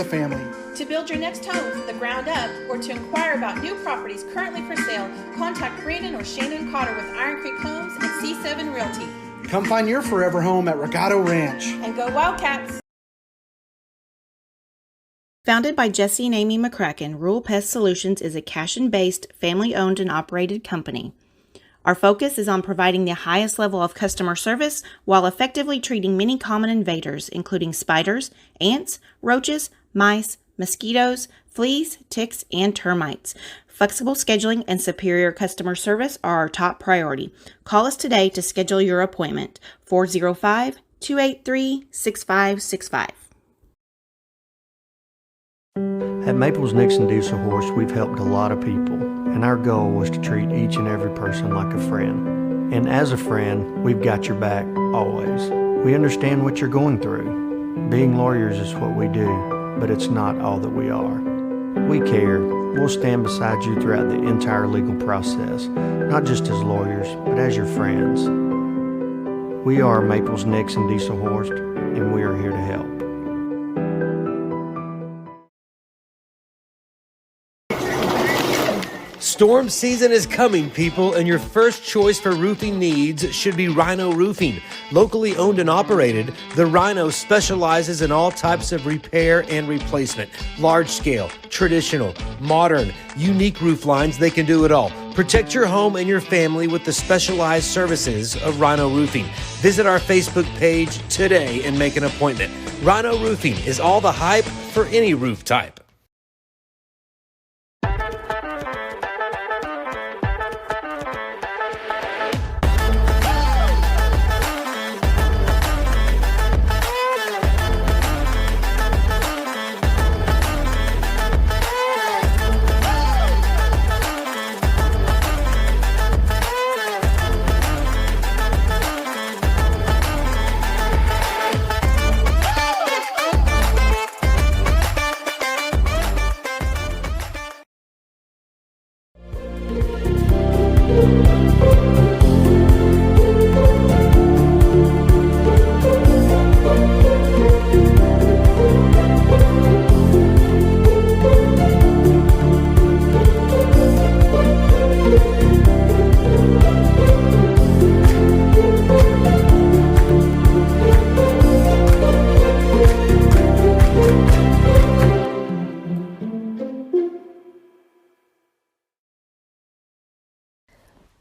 the family. To build your next home from the ground up or to inquire about new properties currently for sale, contact Brandon or Shannon Cotter with Iron Creek Homes and C7 Realty. Come find your forever home at Regato Ranch. And go Wildcats! Founded by Jesse and Amy McCracken, Rural Pest Solutions is a Cashion-based, family-owned and operated company. Our focus is on providing the highest level of customer service while effectively treating many common invaders, including spiders, ants, roaches, mice, mosquitoes, fleas, ticks, and termites. Flexible scheduling and superior customer service are our top priority. Call us today to schedule your appointment. 405-283-6565. At Maples Nixon Diesel Horse, we've helped a lot of people, and our goal was to treat each and every person like a friend. And as a friend, we've got your back always. We understand what you're going through. Being lawyers is what we do, but it's not all that we are. We care. We'll stand beside you throughout the entire legal process, not just as lawyers, but as your friends. We are Maples Nixon Diesel Horse, and we are here to help. Storm season is coming, people, and your first choice for roofing needs should be Rhino Roofing. Locally owned and operated, the Rhino specializes in all types of repair and replacement. Large scale, traditional, modern, unique roof lines, they can do it all. Protect your home and your family with the specialized services of Rhino Roofing. Visit our Facebook page today and make an appointment. Rhino Roofing is all the hype for any roof type.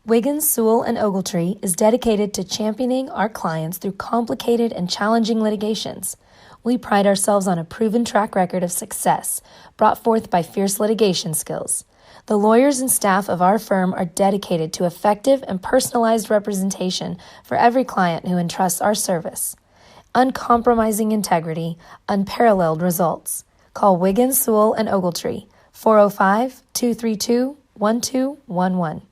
Wiggins, Sewell & Ogletree is dedicated to championing our clients through complicated and challenging litigations. We pride ourselves on a proven track record of success brought forth by fierce litigation skills. The lawyers and staff of our firm are dedicated to effective and personalized representation for every client who entrusts our service. Uncompromising integrity, unparalleled results. Call Wiggins, Sewell & Ogletree, 405-232-1211.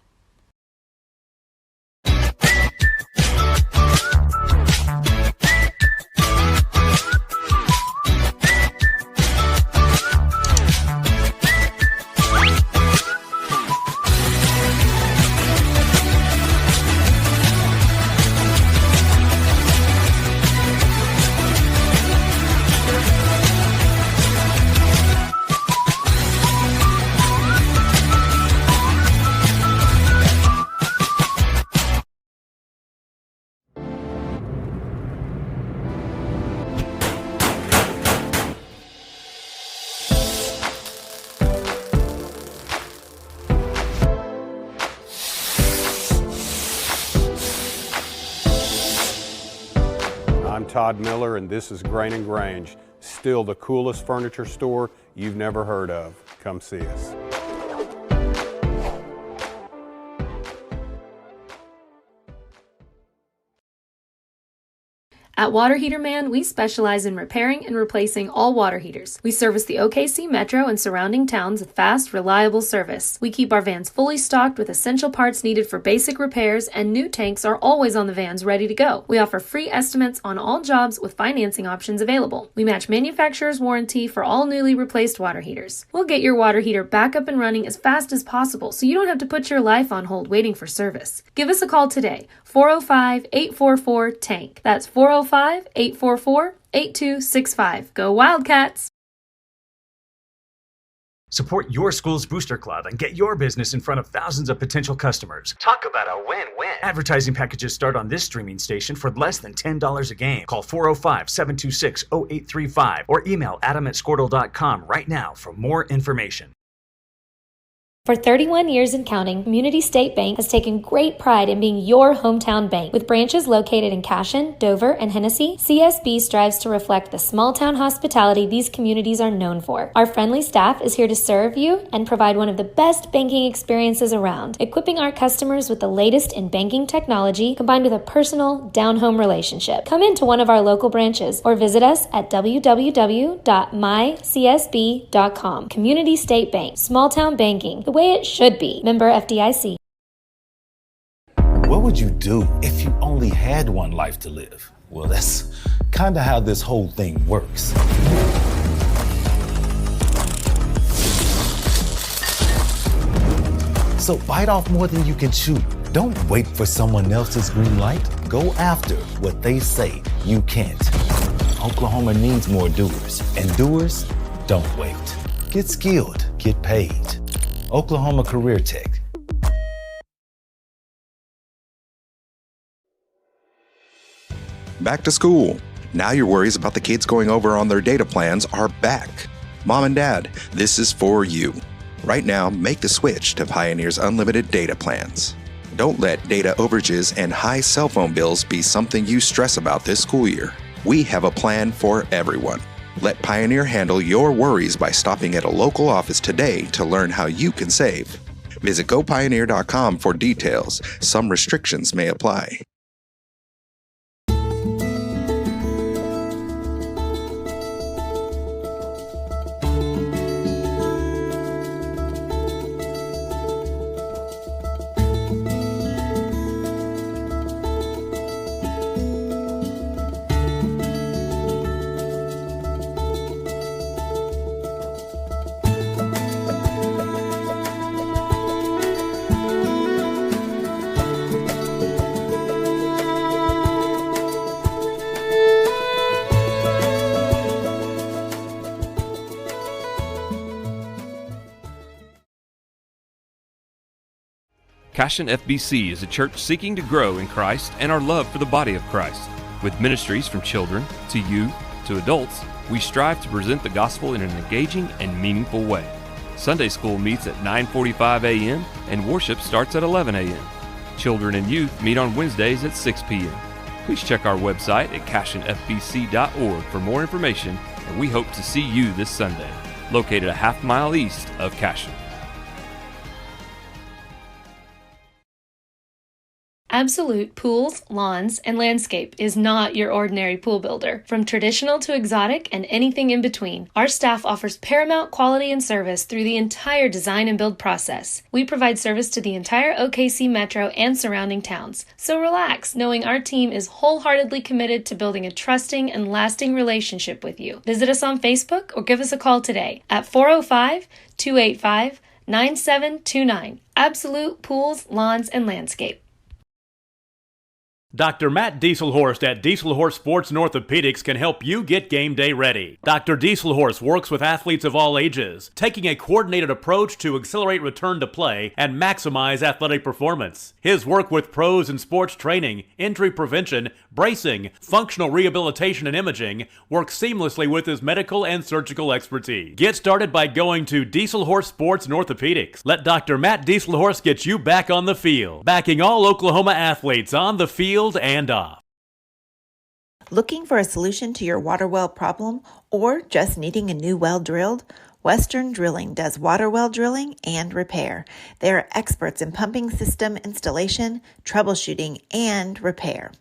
I'm Todd Miller, and this is Grain & Grange, still the coolest furniture store you've never heard of. Come see us. At Water Heater Man, we specialize in repairing and replacing all water heaters. We service the OKC Metro and surrounding towns with fast, reliable service. We keep our vans fully stocked with essential parts needed for basic repairs, and new tanks are always on the vans ready to go. We offer free estimates on all jobs with financing options available. We match manufacturer's warranty for all newly replaced water heaters. We'll get your water heater back up and running as fast as possible so you don't have to put your life on hold waiting for service. Give us a call today, 405-844-TANK. That's 405-844-8265. Go Wildcats! Support your school's booster club and get your business in front of thousands of potential customers. Talk about a win-win. Advertising packages start on this streaming station for less than $10 a game. Call 405-726-0835 or email adam@squirtle.com right now for more information. For 31 years and counting, Community State Bank has taken great pride in being your hometown bank. With branches located in Cashion, Dover, and Hennessy, CSB strives to reflect the small-town hospitality these communities are known for. Our friendly staff is here to serve you and provide one of the best banking experiences around, equipping our customers with the latest in banking technology combined with a personal, down-home relationship. Come into one of our local branches or visit us at www.mycsb.com. Community State Bank, small-town banking, the way it should be. Member FDIC. What would you do if you only had one life to live? Well, that's kind of how this whole thing works. So bite off more than you can chew. Don't wait for someone else's green light. Go after what they say you can't. Oklahoma needs more doers, and doers don't wait. Get skilled, get paid. Oklahoma Career Tech. Back to school. Now your worries about the kids going over on their data plans are back. Mom and Dad, this is for you. Right now, make the switch to Pioneer's unlimited data plans. Don't let data overages and high cell phone bills be something you stress about this school year. We have a plan for everyone. Let Pioneer handle your worries by stopping at a local office today to learn how you can save. Visit gopioneer.com for details. Some restrictions may apply. Cashion FBC is a church seeking to grow in Christ and our love for the body of Christ. With ministries from children to youth to adults, we strive to present the gospel in an engaging and meaningful way. Sunday school meets at 9:45 a.m. and worship starts at 11 a.m. Children and youth meet on Wednesdays at 6 p.m. Please check our website at cashionfbc.org for more information, and we hope to see you this Sunday, located a half-mile east of Cashion. Absolute Pools, Lawns, and Landscape is not your ordinary pool builder. From traditional to exotic and anything in between, our staff offers paramount quality and service through the entire design and build process. We provide service to the entire OKC metro and surrounding towns. So relax, knowing our team is wholeheartedly committed to building a trusting and lasting relationship with you. Visit us on Facebook or give us a call today at 405-285-9729. Absolute Pools, Lawns, and Landscape. Dr. Matt Dieselhorst at Dieselhorst Sports and Orthopedics can help you get game day ready. Dr. Dieselhorst works with athletes of all ages, taking a coordinated approach to accelerate return to play and maximize athletic performance. His work with pros in sports training, injury prevention, bracing, functional rehabilitation, and imaging works seamlessly with his medical and surgical expertise. Get started by going to Dieselhorst Sports and Orthopedics. Let Dr. Matt Dieselhorst get you back on the field, backing all Oklahoma athletes on the field and off. Looking for a solution to your water well problem or just needing a new well drilled? Western Drilling does water well drilling and repair. They are experts in pumping system installation, troubleshooting, and repair.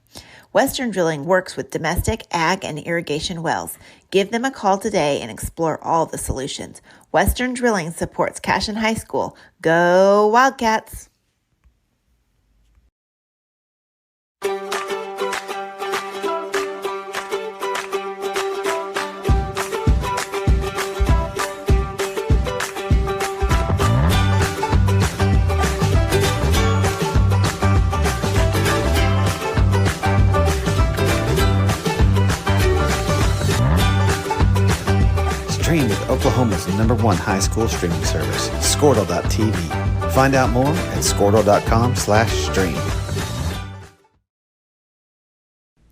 Western Drilling works with domestic, ag, and irrigation wells. Give them a call today and explore all the solutions. Western Drilling supports Cashion High School. Go Wildcats! Stream with Oklahoma's #1 high school streaming service, Squirtle.tv. Find out more at Squirtle.com/stream.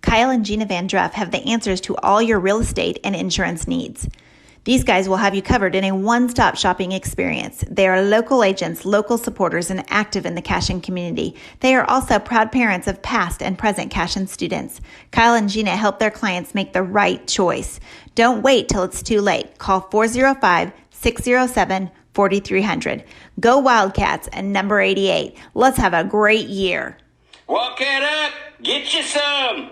Kyle and Gina Van Druff have the answers to all your real estate and insurance needs. These guys will have you covered in a one-stop shopping experience. They are local agents, local supporters, and active in the Cashion community. They are also proud parents of past and present Cashion students. Kyle and Gina help their clients make the right choice. Don't wait till it's too late. Call 405-607-4300. Go Wildcats and number 88. Let's have a great year. Walk it up. Get you some.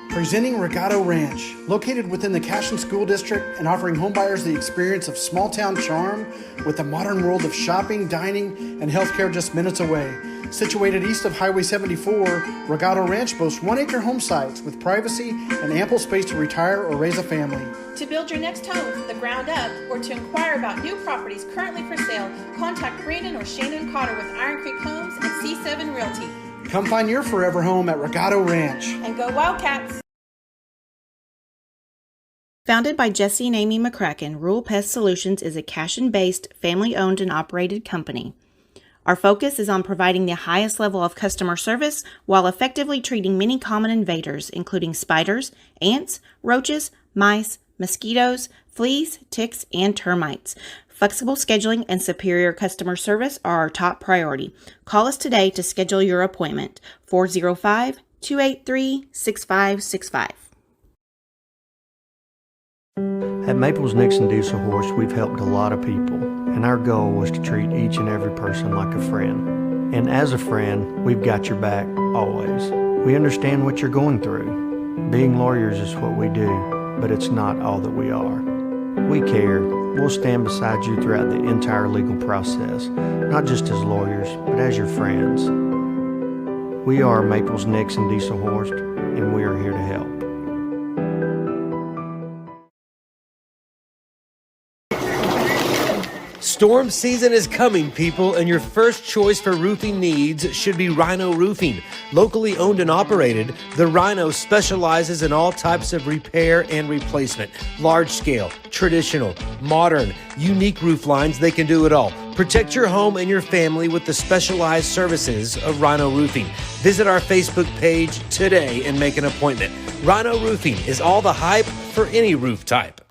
Presenting Regatta Ranch, located within the Cashion School District and offering homebuyers the experience of small town charm with the modern world of shopping, dining, and healthcare just minutes away. Situated east of Highway 74, Regatta Ranch boasts 1-acre home sites with privacy and ample space to retire or raise a family. To build your next home from the ground up or to inquire about new properties currently for sale, contact Brandon or Shannon Cotter with Iron Creek Homes and C7 Realty. Come find your forever home at Regatta Ranch. And go Wildcats! Founded by Jesse and Amy McCracken, Rural Pest Solutions is a Cashion-based, family-owned and operated company. Our focus is on providing the highest level of customer service while effectively treating many common invaders, including spiders, ants, roaches, mice, mosquitoes, fleas, ticks, and termites. Flexible scheduling and superior customer service are our top priority. Call us today to schedule your appointment. 405-283-6565. At Maples Nixon Diesel Horse, we've helped a lot of people, and our goal was to treat each and every person like a friend. And as a friend, we've got your back always. We understand what you're going through. Being lawyers is what we do, but it's not all that we are. We care. We'll stand beside you throughout the entire legal process, not just as lawyers, but as your friends. We are Maples Nixon Diesel Horse, and we are here to help. Storm season is coming, people, and your first choice for roofing needs should be Rhino Roofing. Locally owned and operated, the Rhino specializes in all types of repair and replacement. Large scale, traditional, modern, unique roof lines, they can do it all. Protect your home and your family with the specialized services of Rhino Roofing. Visit our Facebook page today and make an appointment. Rhino Roofing is all the hype for any roof type.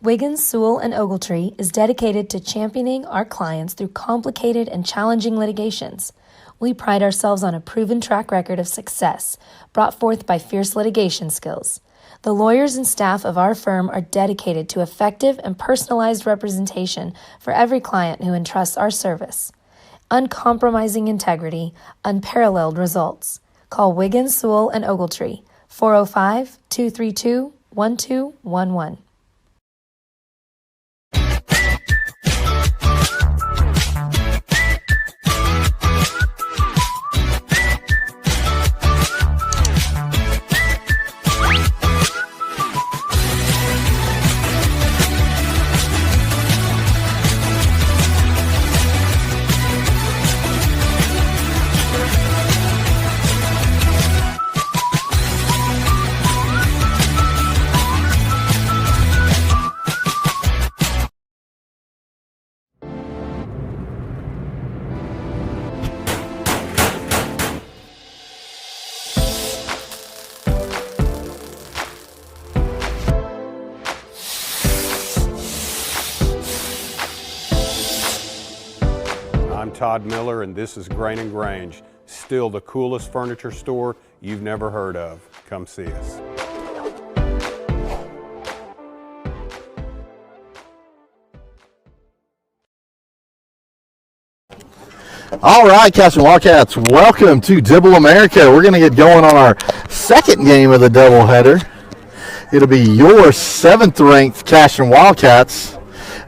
Wiggins, Sewell, and Ogletree is dedicated to championing our clients through complicated and challenging litigations. We pride ourselves on a proven track record of success brought forth by fierce litigation skills. The lawyers and staff of our firm are dedicated to effective and personalized representation for every client who entrusts our service. Uncompromising integrity, unparalleled results. Call Wiggins, Sewell, and Ogletree, 405-232-1211. Todd Miller, and this is Grain and Grange. Still the coolest furniture store you've never heard of. Come see us. All right, Cashion Wildcats, welcome to Dibble America. We're going to get going on our second game of the doubleheader. It'll be your 7th-ranked Cashion Wildcats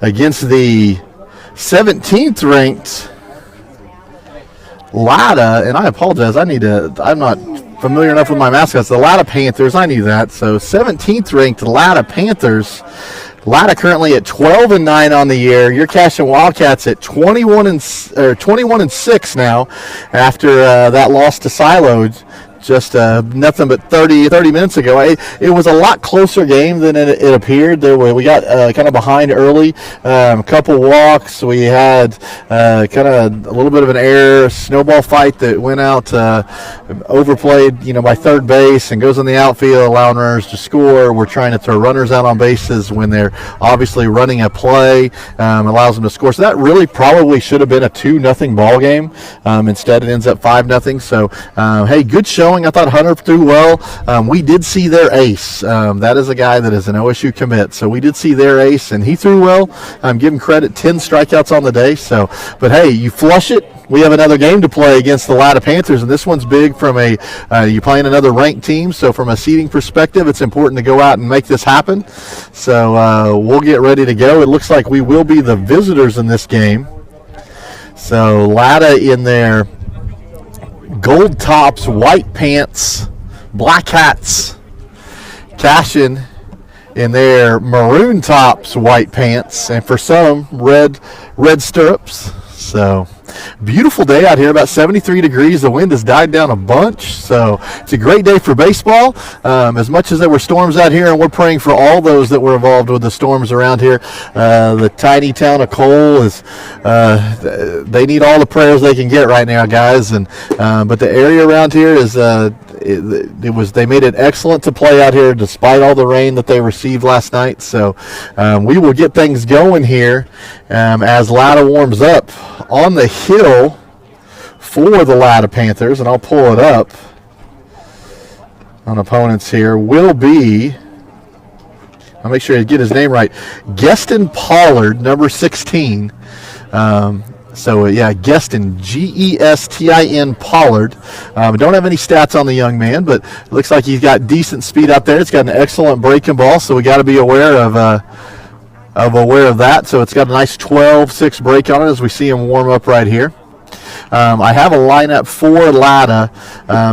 against the 17th-ranked Latta, and I apologize, I'm not familiar enough with my mascots. The Latta Panthers, I knew that. So 17th-ranked Latta Panthers. Latta currently at 12-9 on the year. Your Cashion Wildcats at 21-6 now after that loss to Silo just nothing but 30 minutes ago. It was a lot closer game than it appeared. We got kind of behind early, a couple walks. We had kind of a little bit of an error, snowball fight that went out, overplayed, by third base and goes in the outfield, allowing runners to score. We're trying to throw runners out on bases when they're obviously running a play, allows them to score. So that really probably should have been a 2-0 ball game. Instead, it ends up 5-0. So, hey, good showing. I thought Hunter threw well. We did see their ace. That is a guy that is an OSU commit. So we did see their ace, and he threw well. Give him credit, 10 strikeouts on the day. So, but hey, you flush it. We have another game to play against the Latta Panthers, and this one's big from you're playing another ranked team. So from a seeding perspective, it's important to go out and make this happen. So we'll get ready to go. It looks like we will be the visitors in this game. So Latta in their gold tops, white pants, black hats. Cashion in their maroon tops, white pants, and for some, red stirrups. So beautiful day out here, about 73 degrees. The wind has died down a bunch, so it's a great day for baseball. As much as there were storms out here, and we're praying for all those that were involved with the storms around here. The tiny town of Cole is they need all the prayers they can get right now, guys. And but the area around here is they made it excellent to play out here despite all the rain that they received last night. So we will get things going here as Latta warms up. On the hill for the Latta Panthers, and I'll pull it up on opponents here, will be, I'll make sure I get his name right, Geston Pollard, number 16. Geston, Gestin Pollard. Don't have any stats on the young man, but it looks like he's got decent speed out there. It's got an excellent breaking ball, so we got to be aware of that. So it's got a nice 12-6 break on it as we see him warm up right here. I have a lineup for Latta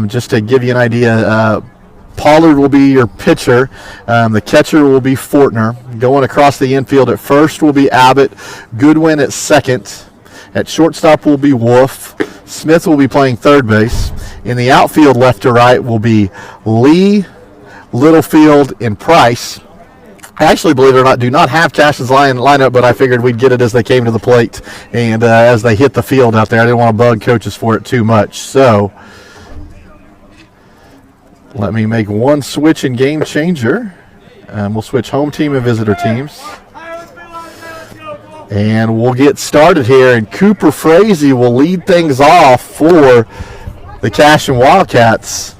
just to give you an idea. Pollard will be your pitcher. The catcher will be Fortner. Going across the infield at first will be Abbott. Goodwin at second. At shortstop will be Wolf. Smith will be playing third base. In the outfield, left to right, will be Lee, Littlefield, and Price. I actually, believe it or not, do not have Cashion's lineup, but I figured we'd get it as they came to the plate and as they hit the field out there. I didn't want to bug coaches for it too much. So let me make one switch in Game Changer. We'll switch home team and visitor teams. And we'll get started here, and Cooper Frazee will lead things off for the Cashion Wildcats.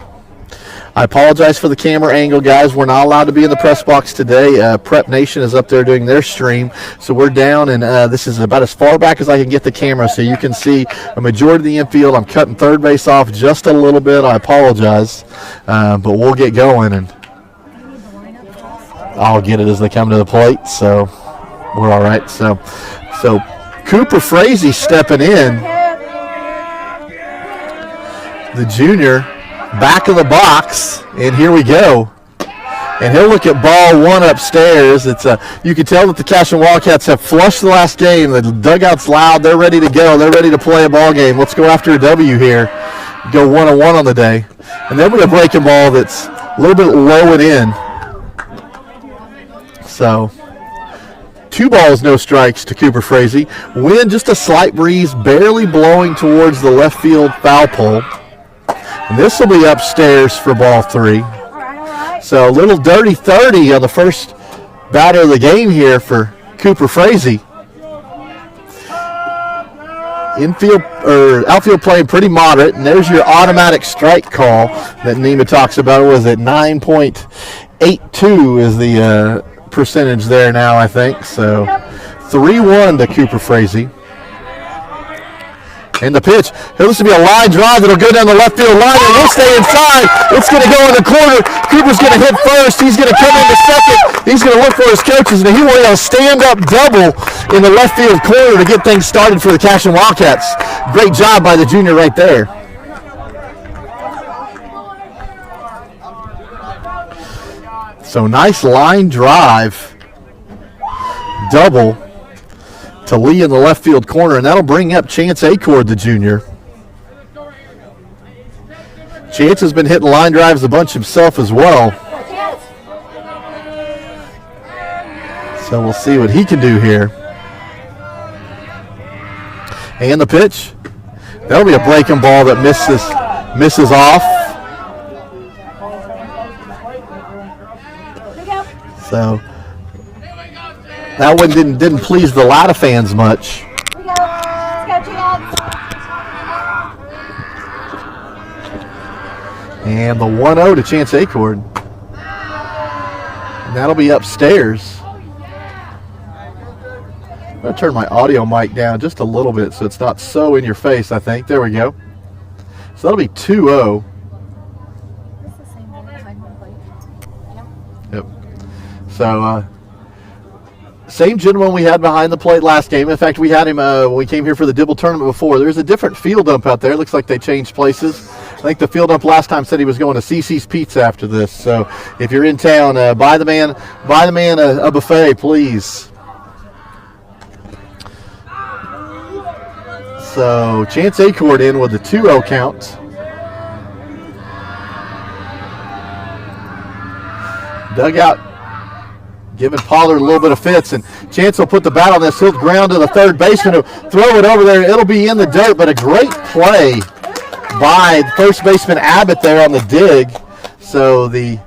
I apologize for the camera angle, guys. We're not allowed to be in the press box today. Prep Nation is up there doing their stream. So we're down, and this is about as far back as I can get the camera so you can see a majority of the infield. I'm cutting third base off just a little bit. I apologize. But we'll get going, and I'll get it as they come to the plate. So we're all right. So Cooper Frazee stepping in. The junior. Back of the box, and here we go. And he'll look at ball one upstairs. You can tell that the Cashion Wildcats have flushed the last game. The dugout's loud. They're ready to go. They're ready to play a ball game. Let's go after a W here. Go 1-1 on the day. And then we have a breaking ball that's a little bit low and in. So 2 balls, no strikes to Cooper Frazee. Wind just a slight breeze, barely blowing towards the left field foul pole. And this will be upstairs for ball 3. So a little dirty 30 on the first batter of the game here for Cooper Frazee. outfield playing pretty moderate, and there's your automatic strike call that Nima talks about. Was it 9.82 is the percentage there now, I think. So 3-1 to Cooper Frazee. And the pitch, this will be a line drive that'll go down the left field line, and we'll stay inside. It's going to go in the corner. Cooper's going to hit first. He's going to come into second. He's going to look for his coaches, and he will hit a stand-up double in the left field corner to get things started for the Cashion Wildcats. Great job by the junior right there. So nice line drive, double to Lee in the left field corner, and that'll bring up Chance Acord, the junior. Chance has been hitting line drives a bunch himself as well. So we'll see what he can do here. And the pitch. That'll be a breaking ball that misses off. So that one didn't please the Latta fans much. And the 1-0 to Chance Acord. And that'll be upstairs. I'm going to turn my audio mic down just a little bit so it's not so in your face, I think. There we go. So that'll be 2-0. Yep. So, same gentleman we had behind the plate last game. In fact, we had him when we came here for the Dibble tournament before. There's a different field ump out there. Looks like they changed places. I think the field ump last time said he was going to CC's Pizza after this. So if you're in town, buy the man a buffet, please. So Chance Acord in with the 2-0 count. Dugout giving Pollard a little bit of fits, and Chance will put the bat on this. He'll ground to the third baseman, who'll throw it over there. It'll be in the dirt, but a great play by first baseman Abbott there on the dig. So the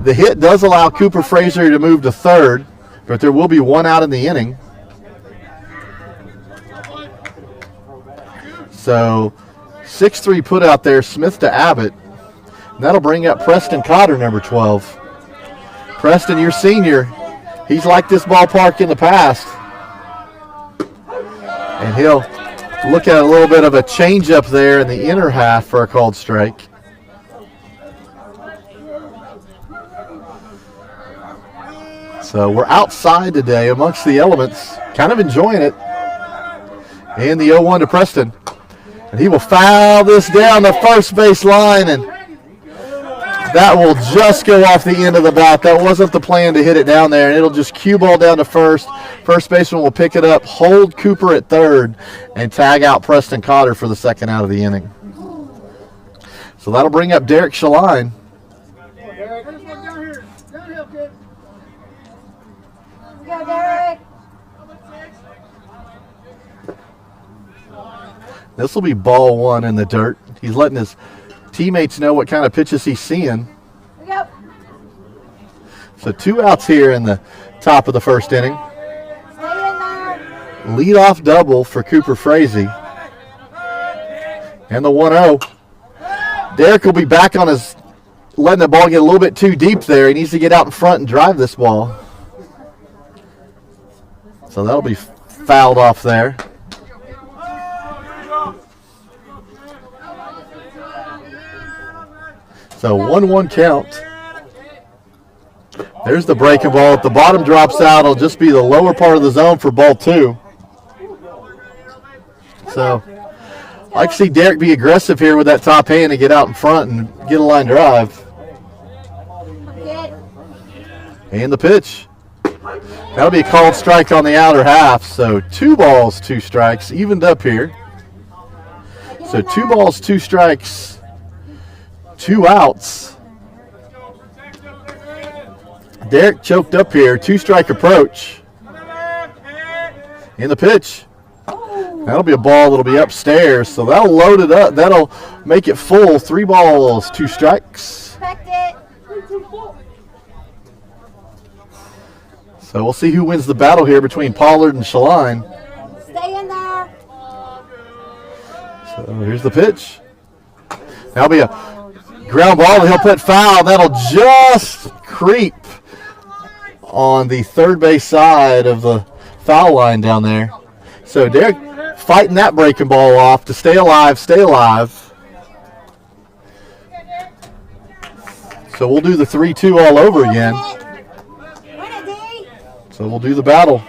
hit does allow Cooper Frazee to move to third, but there will be one out in the inning. So 6-3 put out there, Smith to Abbott. And that'll bring up Preston Cotter, number 12. Preston, your senior, he's liked this ballpark in the past. And he'll look at a little bit of a change-up there in the inner half for a called strike. So we're outside today amongst the elements, kind of enjoying it. And the 0-1 to Preston. And he will foul this down the first base line, and that will just go off the end of the bat. That wasn't the plan to hit it down there, and it'll just cue ball down to first. First baseman will pick it up, hold Cooper at third, and tag out Preston Cotter for the second out of the inning. So that'll bring up Derek Shaline. This will be ball one in the dirt. He's letting his teammates know what kind of pitches he's seeing. Yep. So 2 outs here in the top of the first inning. Leadoff double for Cooper Frazee. And the 1-0. Derek will be back on his, letting the ball get a little bit too deep there. He needs to get out in front and drive this ball. So that'll be fouled off there. So 1-1 count. There's the breaking ball. If the bottom drops out, it'll just be the lower part of the zone for ball 2. So I like to see Derek be aggressive here with that top hand and get out in front and get a line drive. And the pitch. That'll be a called strike on the outer half. So 2 balls, 2 strikes, evened up here. So 2 balls, 2 strikes. 2 outs. Derek choked up here. 2-strike approach. In the pitch. That'll be a ball that'll be upstairs. So that'll load it up. That'll make it full. 3 balls, 2 strikes. So we'll see who wins the battle here between Pollard and Shaline. Stay in there. So here's the pitch. That'll be a ground ball, and he'll put foul. That'll just creep on the third base side of the foul line down there. So Derek fighting that breaking ball off to stay alive, stay alive. So we'll do the 3-2 all over again. So we'll do the battle.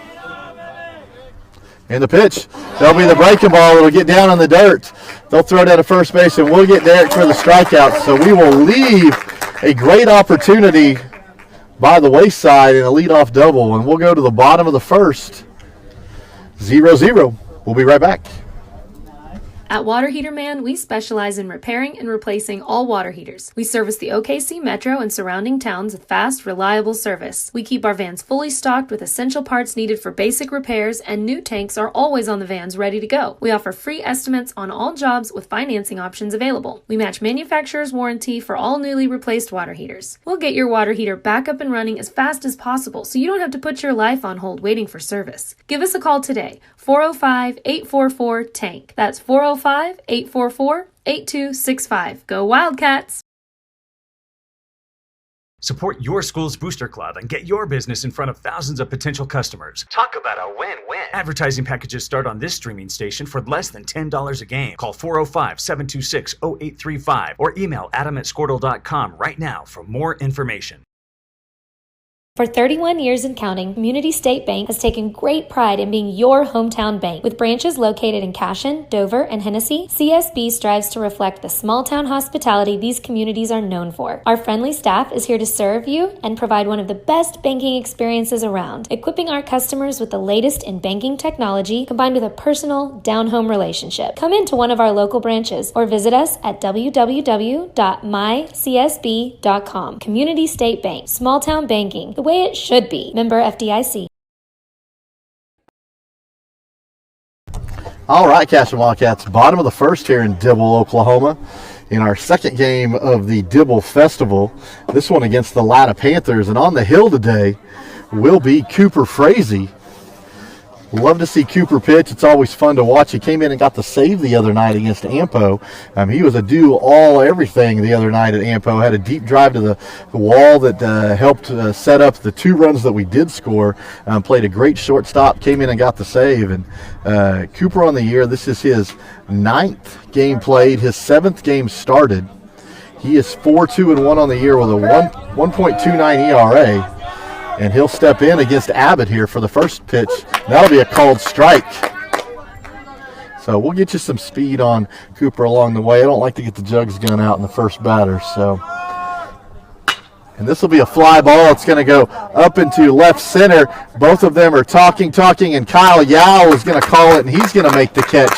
And the pitch. That'll be the breaking ball. It'll get down in the dirt. They'll throw it out of first base, and we'll get Derek for the strikeout. So we will leave a great opportunity by the wayside in a leadoff double, and we'll go to the bottom of the first. 0-0. We'll be right back. At Water Heater Man, we specialize in repairing and replacing all water heaters. We service the OKC Metro and surrounding towns with fast, reliable service. We keep our vans fully stocked with essential parts needed for basic repairs, and new tanks are always on the vans ready to go. We offer free estimates on all jobs with financing options available. We match manufacturer's warranty for all newly replaced water heaters. We'll get your water heater back up and running as fast as possible so you don't have to put your life on hold waiting for service. Give us a call today, 405-844-TANK. That's 405-844-8265. Go Wildcats! Support your school's booster club and get your business in front of thousands of potential customers. Talk about a win-win. Advertising packages start on this streaming station for less than $10 a game. Call 405-726-0835 or email adam@squirtle.com right now for more information. For 31 years and counting, Community State Bank has taken great pride in being your hometown bank. With branches located in Cashion, Dover, and Hennessy, CSB strives to reflect the small-town hospitality these communities are known for. Our friendly staff is here to serve you and provide one of the best banking experiences around, equipping our customers with the latest in banking technology combined with a personal, down-home relationship. Come into one of our local branches or visit us at www.mycsb.com. Community State Bank, small-town banking, the way it should be. Member FDIC. All right, Cashion Wildcats, bottom of the first here in Dibble, Oklahoma, in our second game of the Dibble Festival. This one against the Latta Panthers, and on the hill today will be Cooper Frazee. Love to see Cooper pitch. It's always fun to watch. He came in and got the save the other night against Ampo. He was a everything the other night at Ampo. Had a deep drive to the wall that helped set up the 2 runs that we did score. Played a great shortstop, came in and got the save. And Cooper on the year, this is his 9th game played, his 7th game started. He is 4-2-1 on the year with a 1.29 ERA. And he'll step in against Abbott here for the first pitch. That'll be a called strike. So we'll get you some speed on Cooper along the way. I don't like to get the jugs gun out in the first batter. And this will be a fly ball. It's going to go up into left center. Both of them are talking, and Kyle Yao is going to call it, and he's going to make the catch.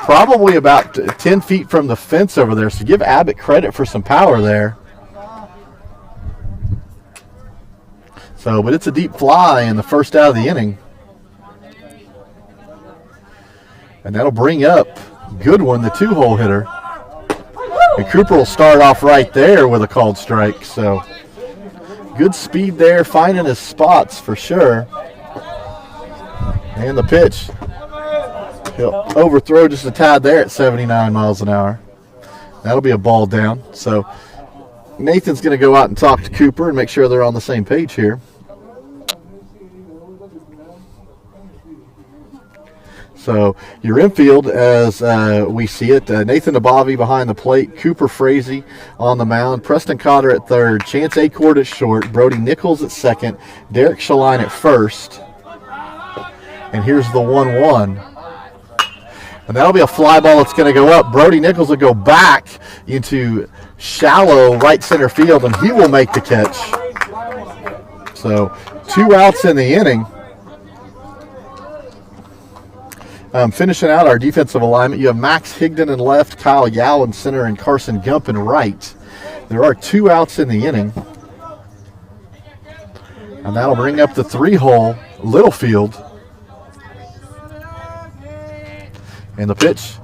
Probably about 10 feet from the fence over there. So give Abbott credit for some power there. But it's a deep fly in the first out of the inning. And that'll bring up Goodwin, the 2-hole hitter. And Cooper will start off right there with a called strike. So good speed there, finding his spots for sure. And the pitch. He'll overthrow just a tad there at 79 miles an hour. That'll be a ball down. So Nathan's going to go out and talk to Cooper and make sure they're on the same page here. So your infield, as we see it, Nathan Abavi behind the plate, Cooper Frazee on the mound, Preston Cotter at third, Chance Acord at short, Brody Nichols at second, Derek Shaline at first. And here's the 1-1. And that'll be a fly ball that's going to go up. Brody Nichols will go back into shallow right center field, and he will make the catch. So 2 outs in the inning. Finishing out our defensive alignment, you have Max Higdon in left, Kyle Yao in center, and Carson Gump in right. There are 2 outs in the inning. And that'll bring up the 3-hole Littlefield. And the pitch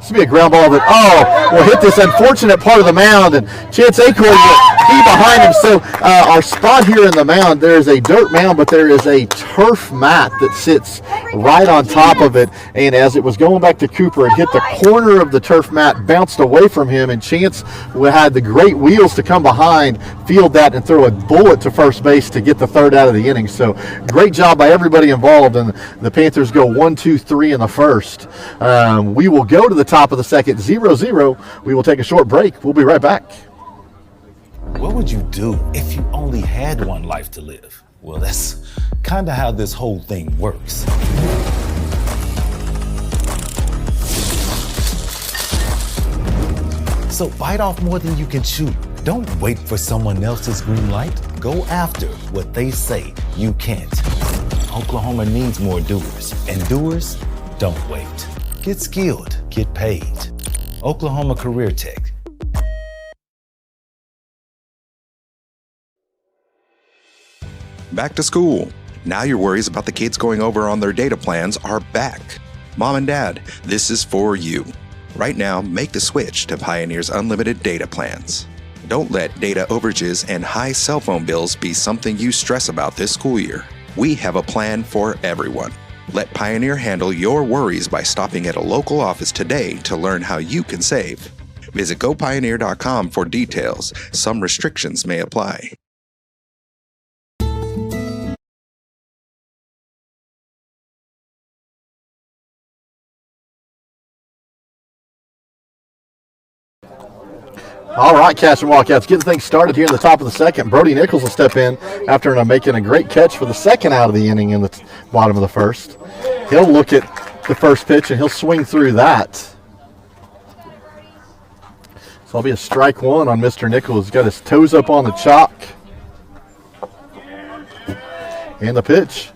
This will be a ground ball that, will hit this unfortunate part of the mound, and Chance Acorn will be behind him. So our spot here in the mound, there is a dirt mound, but there is a turf mat that sits right on top of it. And as it was going back to Cooper, it hit the corner of the turf mat, bounced away from him, and Chance had the great wheels to come behind, field that, and throw a bullet to first base to get the third out of the inning. So great job by everybody involved, and the Panthers go 1-2-3 in the first. We will go to the top of the second, 0-0. We will take a short break. We'll be right back. What would you do if you only had one life to live? Well, that's kind of how this whole thing works. So bite off more than you can chew. Don't wait for someone else's green light. Go after what they say you can't. Oklahoma needs more doers, and doers don't wait. Get skilled, get paid. Oklahoma Career Tech. Back to school. Now your worries about the kids going over on their data plans are back. Mom and Dad, this is for you. Right now, make the switch to Pioneer's unlimited data plans. Don't let data overages and high cell phone bills be something you stress about this school year. We have a plan for everyone. Let Pioneer handle your worries by stopping at a local office today to learn how you can save. Visit gopioneer.com for details. Some restrictions may apply. All right, Cashion Wildcats getting things started here in the top of the second. Brody Nichols will step in after making a great catch for the second out of the inning in the bottom of the first. He'll look at the first pitch and he'll swing through that. So it'll be a strike one on Mr. Nichols. He's got his toes up on the chalk. And the pitch.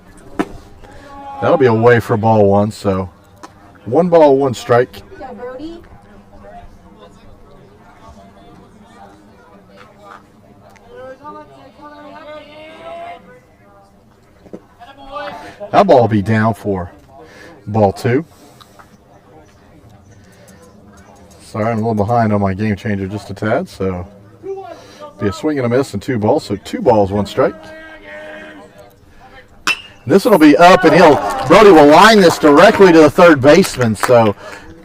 That'll be away for ball one, so 1 ball, 1 strike. Yeah, Brody. That ball will be down for ball 2. Sorry, I'm a little behind on my game changer just a tad, so be a swing and a miss and 2 balls, so 2 balls, 1 strike. This one will be up, and Brody will line this directly to the third baseman, so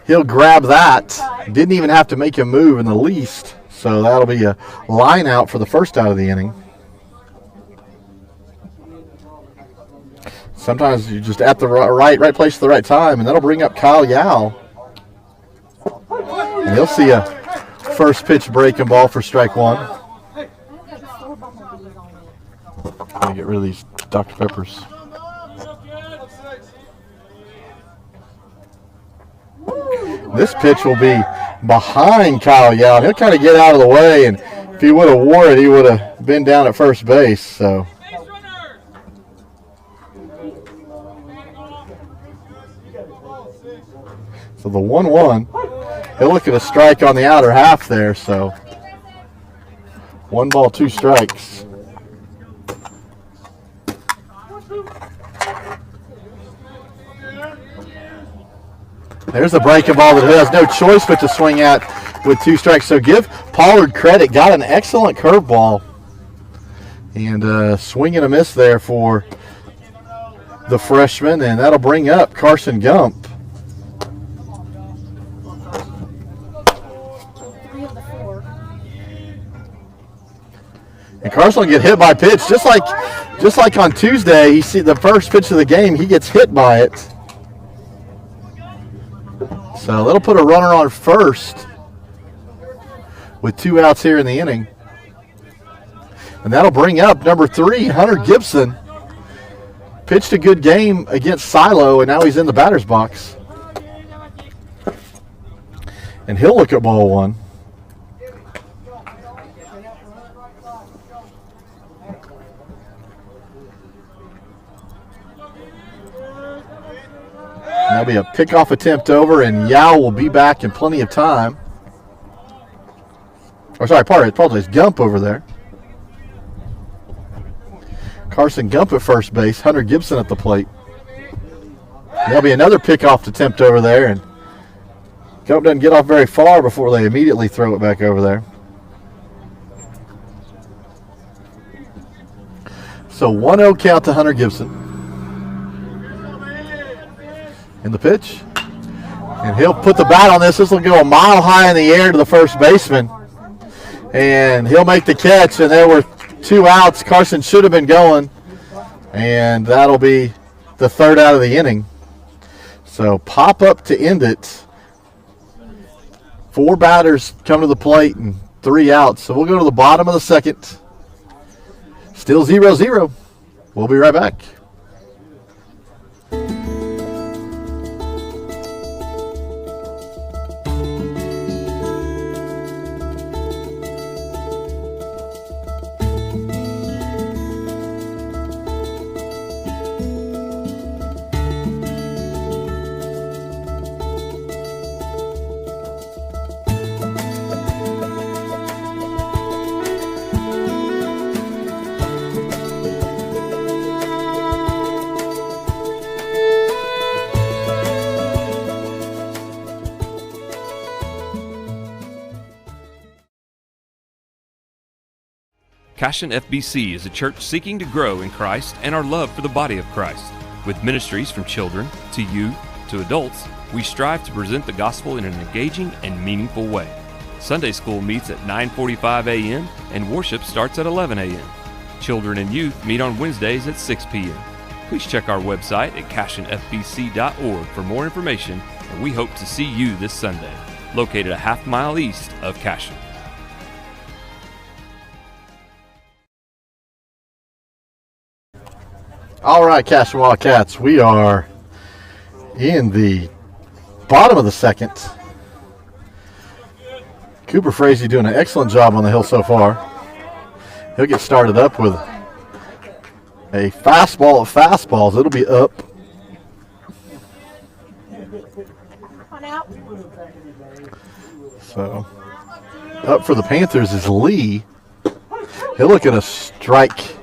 he'll grab that. Didn't even have to make a move in the least, so that'll be a line out for the first out of the inning. Sometimes you're just at the right place at the right time, and that'll bring up Kyle Yao. And he'll see a first pitch breaking ball for strike 1. Let me get rid of these Dr. Peppers. This pitch will be behind Kyle Yao. He'll kind of get out of the way, and if he would have wore it, he would have been down at first base. So the 1-1, he'll look at a strike on the outer half there, so 1 ball, 2 strikes. There's a breaking ball that he has no choice but to swing at with 2 strikes, so give Pollard credit, got an excellent curveball, and swing and a miss there for the freshman, and that'll bring up Carson Gump. And Carson will get hit by pitch, just like on Tuesday. You see the first pitch of the game, he gets hit by it. So that'll put a runner on first with 2 outs here in the inning. And that'll bring up number 3, Hunter Gibson. Pitched a good game against Silo, and now he's in the batter's box. And he'll look at ball 1. That'll be a pickoff attempt over, and Yao will be back in plenty of time. Or sorry, apologize, Gump over there. Carson Gump at first base, Hunter Gibson at the plate. There'll be another pickoff attempt over there, and Hope doesn't get off very far before they immediately throw it back over there. So 1-0 count to Hunter Gibson. In the pitch. And he'll put the bat on this. This will go a mile high in the air to the first baseman. And he'll make the catch. And there were 2 outs. Carson should have been going. And that'll be the 3rd out of the inning. So pop up to end it. 4 batters come to the plate and 3 outs. So we'll go to the bottom of the 2nd. Still 0-0. We'll be right back. Cashion FBC is a church seeking to grow in Christ and our love for the body of Christ. With ministries from children to youth to adults, we strive to present the gospel in an engaging and meaningful way. Sunday school meets at 9:45 a.m. and worship starts at 11 a.m. Children and youth meet on Wednesdays at 6 p.m. Please check our website at cashionfbc.org for more information, and we hope to see you this Sunday, located a half-mile east of Cashion. All right, Cashion Wildcats, we are in the bottom of the 2nd. Cooper Frazee doing an excellent job on the hill so far. He'll get started up with a fastball of fastballs. It'll be up. So, up for the Panthers is Lee. He'll look at a strike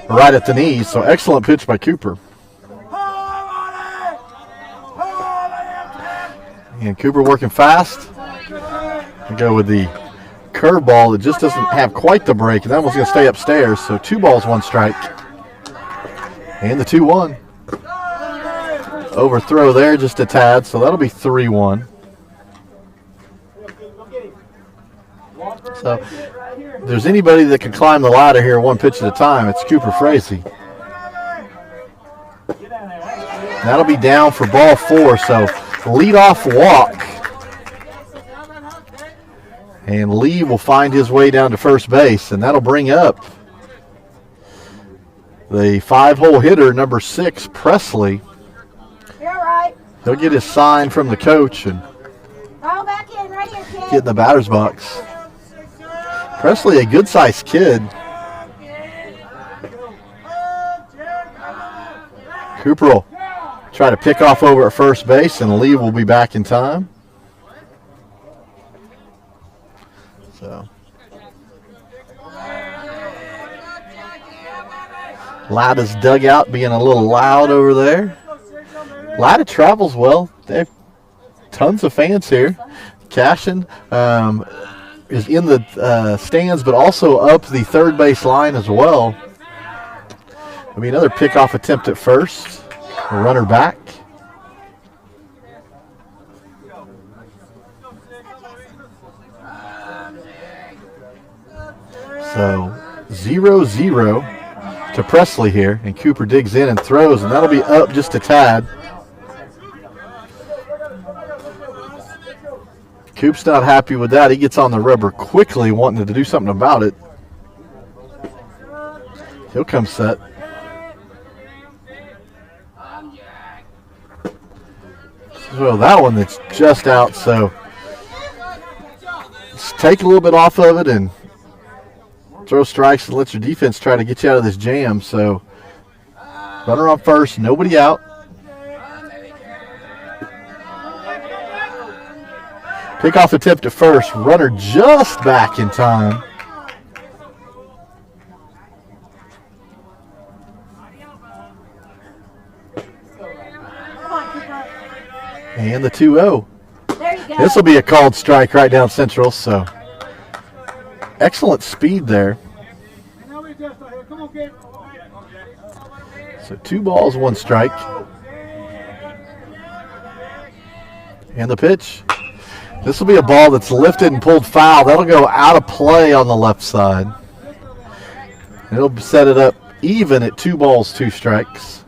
right at the knees, so excellent pitch by Cooper. And Cooper working fast. We go with the curveball. It just doesn't have quite the break, and that one's going to stay upstairs, so 2 balls, 1 strike. And the 2-1. Overthrow there just a tad, so that'll be 3-1. So if there's anybody that can climb the ladder here 1 pitch at a time, it's Cooper Frazee. That'll be down for ball 4, so leadoff walk. And Lee will find his way down to first base, and that'll bring up the 5-hole hitter, number 6, Presley. He'll get his sign from the coach and get in the batter's box. Presley, a good-sized kid. Cooper will try to pick off over at first base, and Lee will be back in time. So, Latta's dugout being a little loud over there. Latta travels well. They have tons of fans here. Cashion is in the stands, but also up the third base line as well. There'll be another pickoff attempt at first. A runner back. So 0-0 to Presley here, and Cooper digs in and throws, and that'll be up just a tad. Coop's not happy with that. He gets on the rubber quickly, wanting to do something about it. He'll come set. So that one that's just out, so just take a little bit off of it and throw strikes and let your defense try to get you out of this jam. So runner on first, nobody out. Pickoff attempt at first, runner just back in time. And the 2-0. This will be a called strike right down central, so excellent speed there. So 2 balls, 1 strike. And the pitch. This will be a ball that's lifted and pulled foul. That'll go out of play on the left side. It'll set it up even at 2 balls, 2 strikes.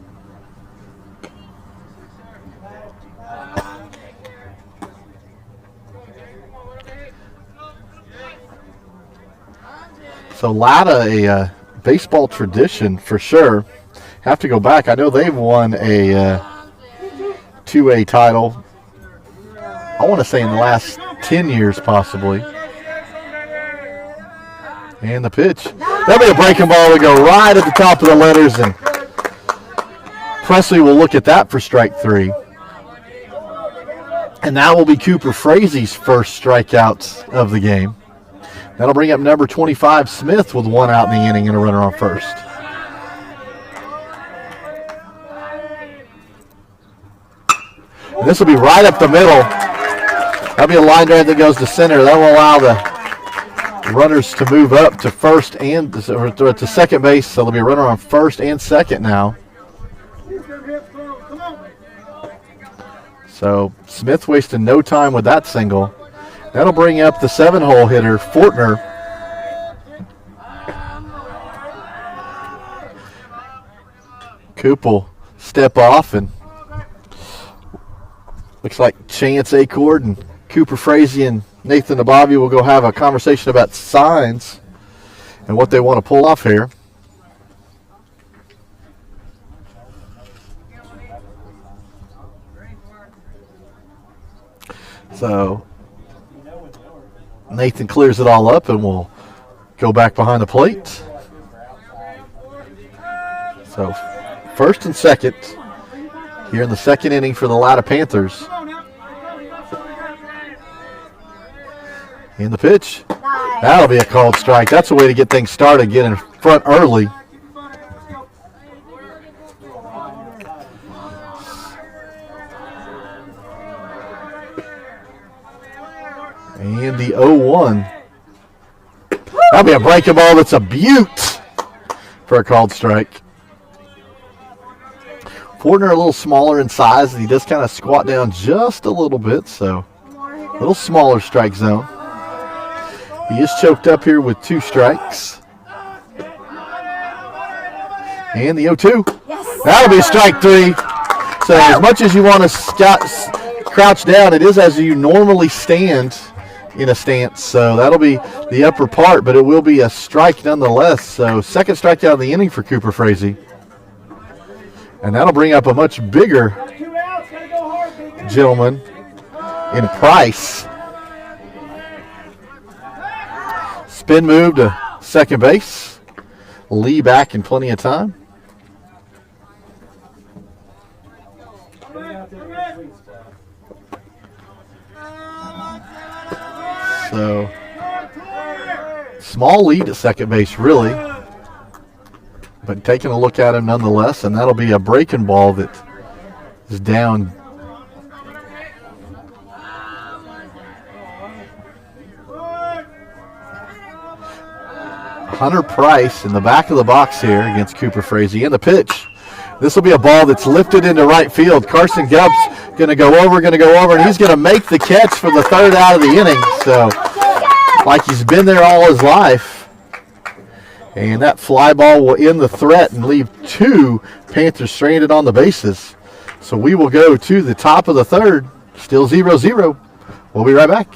So Latta, a baseball tradition for sure. Have to go back. I know they've won a 2A title, I want to say in the last 10 years possibly. And the pitch. That'll be a breaking ball to go right at the top of the letters, and Presley will look at that for strike 3. And that will be Cooper Frazie's first strikeout of the game. That'll bring up number 25, Smith, with 1 out in the inning and a runner on first. And this will be right up the middle. That'll be a line drive that goes to center. That will allow the runners to move up to first and to second base. So there'll be a runner on first and second now. So Smith wasted no time with that single. That'll bring up the 7-hole hitter, Fortner. Coop will step off, and looks like Chance Acord and Cooper Frazie and Nathan Abavi will go have a conversation about signs and what they want to pull off here. So Nathan clears it all up and will go back behind the plate. So first and second here in the second inning for the Latta Panthers. And the pitch. That'll be a called strike. That's a way to get things started, get in front early. And the 0-1. That'll be a breaking ball that's a beaut for a called strike. Fortner a little smaller in size, and he does kind of squat down just a little bit, so a little smaller strike zone. He is choked up here with 2 strikes. And the 0-2. Yes. That'll be strike 3. So as much as you want to crouch down, it is as you normally stand in a stance. So that'll be the upper part, but it will be a strike nonetheless. So second strikeout of the inning for Cooper Frazie. And that'll bring up a much bigger gentleman in Price. Spin move to second base. Lee back in plenty of time. So, small lead at second base, really. But taking a look at him nonetheless, and that'll be a breaking ball that is down. Hunter Price in the back of the box here against Cooper Frazie. And the pitch. This will be a ball that's lifted into right field. Carson Gubbs going to go over, and he's going to make the catch for the third out of the inning. So, like he's been there all his life. And that fly ball will end the threat and leave 2 Panthers stranded on the bases. So we will go to the top of the third. Still 0-0. We'll be right back.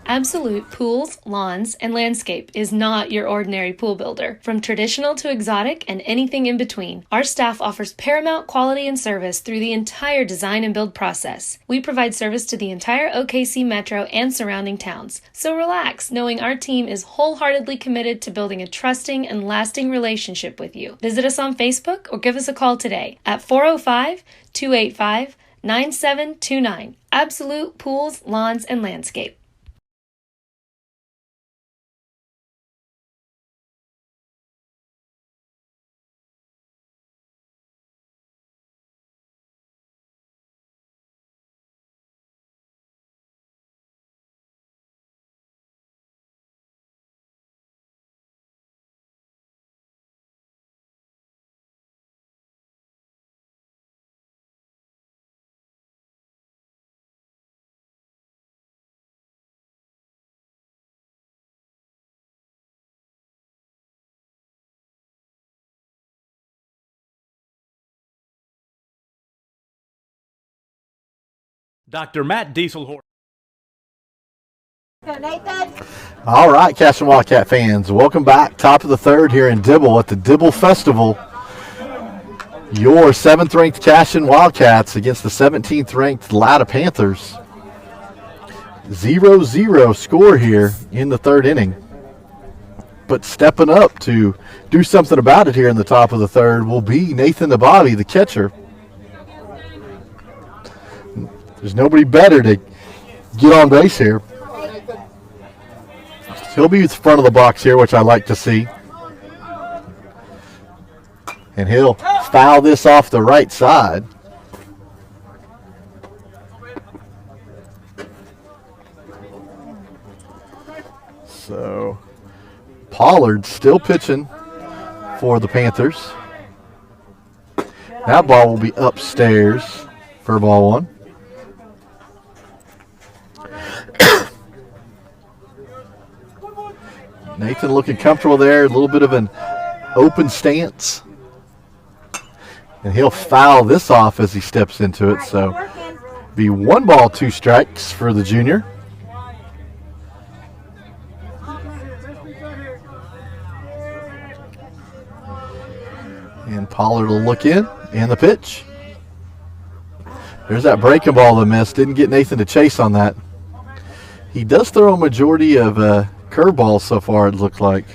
Absolute Pools, Lawns, and Landscape is not your ordinary pool builder. From traditional to exotic and anything in between, our staff offers paramount quality and service through the entire design and build process. We provide service to the entire OKC metro and surrounding towns. So relax, knowing our team is wholeheartedly committed to building a trusting and lasting relationship with you. Visit us on Facebook or give us a call today at 405-285-9729. Absolute Pools, Lawns, and Landscape. Dr. Matt Dieselhorse. Go, Nathan. All right, Cashion Wildcat fans, welcome back. Top of the third here in Dibble at the Dibble Festival. Your 7th-ranked Cashion Wildcats against the 17th-ranked Latta Panthers. 0-0 score here in the third inning. But stepping up to do something about it here in the top of the third will be Nathan the Bobby, the catcher. There's nobody better to get on base here. He'll be at the front of the box here, which I like to see. And he'll foul this off the right side. So Pollard still pitching for the Panthers. That ball will be upstairs for ball one. Nathan looking comfortable there, a little bit of an open stance. And he'll foul this off as he steps into it. So be 1 ball, 2 strikes for the junior. And Pollard will look in, and the pitch. There's that breaking ball that missed. Didn't get Nathan to chase on that. He does throw a majority of curveballs so far, it looked like.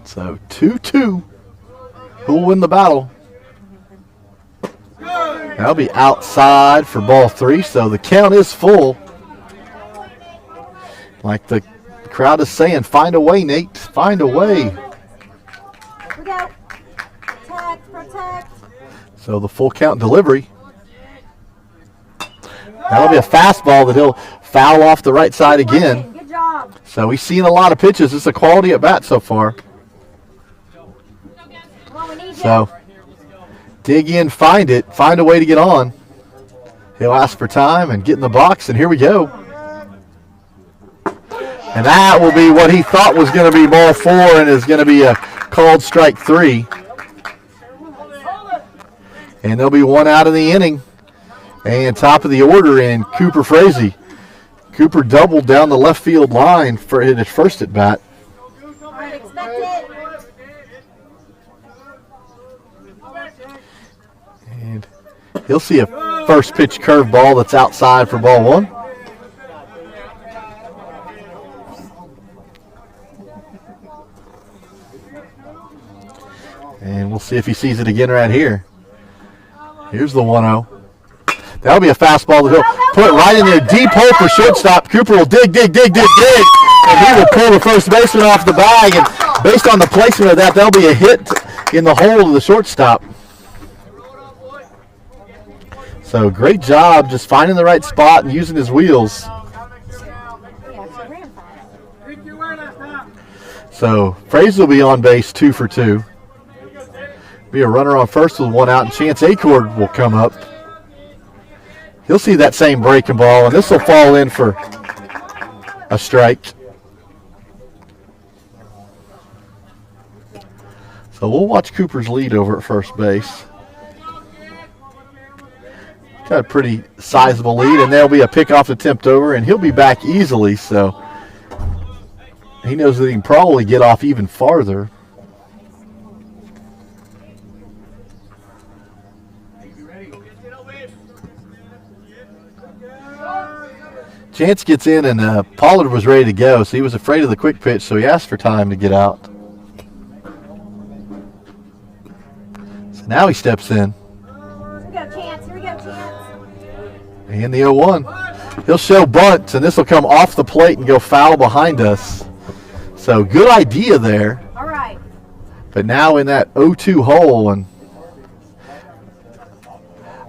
So 2-2. Who'll win the battle? That'll be outside for ball 3, so the count is full. Like the crowd is saying, find a way, Nate. Find a way. Here we go. Protect. So the full count delivery. That'll be a fastball that he'll foul off the right side again. Good job. So he's seen a lot of pitches. It's a quality at bat so far. So dig in, find it, find a way to get on. He'll ask for time and get in the box, and here we go. And that will be what he thought was going to be ball 4 and is going to be a called strike 3. And there'll be 1 out of the inning. And top of the order in Cooper Frazee. Cooper doubled down the left field line for his first at bat. And he'll see a first pitch curveball that's outside for ball 1. And we'll see if he sees it again right here. Here's the 1-0. That'll be a fastball that he'll put right in there, deep hole for shortstop. Cooper will dig. And he will pull the first baseman off the bag. And based on the placement of that, that'll be a hit in the hole of the shortstop. So great job just finding the right spot and using his wheels. So Fraser will be on base 2 for 2. Be a runner on first with 1 out, and Chance Acord will come up. He'll see that same breaking ball, and this will fall in for a strike. So we'll watch Cooper's lead over at first base. Got a pretty sizable lead, and there'll be a pickoff attempt over, and he'll be back easily, so he knows that he can probably get off even farther. Chance gets in, and Pollard was ready to go, so he was afraid of the quick pitch, so he asked for time to get out. So now he steps in. Here we go, Chance. And the 0-1. He'll show bunt, and this will come off the plate and go foul behind us. So good idea there. All right. But now in that 0-2 hole, and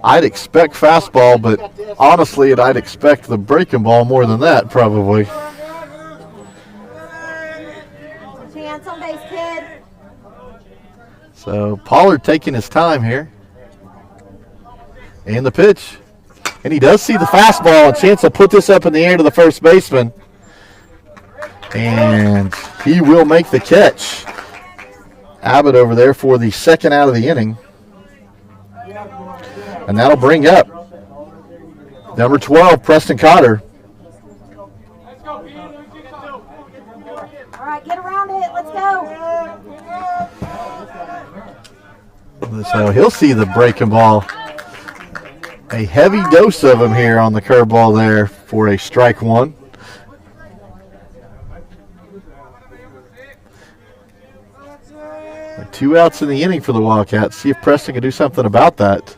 I'd expect fastball, but honestly, I'd expect the breaking ball more than that, probably. Chance on base, kid. So Pollard taking his time here. And the pitch. And he does see the fastball, and Chance will put this up in the air to the first baseman. And he will make the catch. Abbott over there for the second out of the inning. And that'll bring up number 12, Preston Cotter. All right, get around it. Let's go. So he'll see the breaking ball. A heavy dose of him here on the curveball there for a strike one. Two outs in the inning for the Wildcats. See if Preston can do something about that.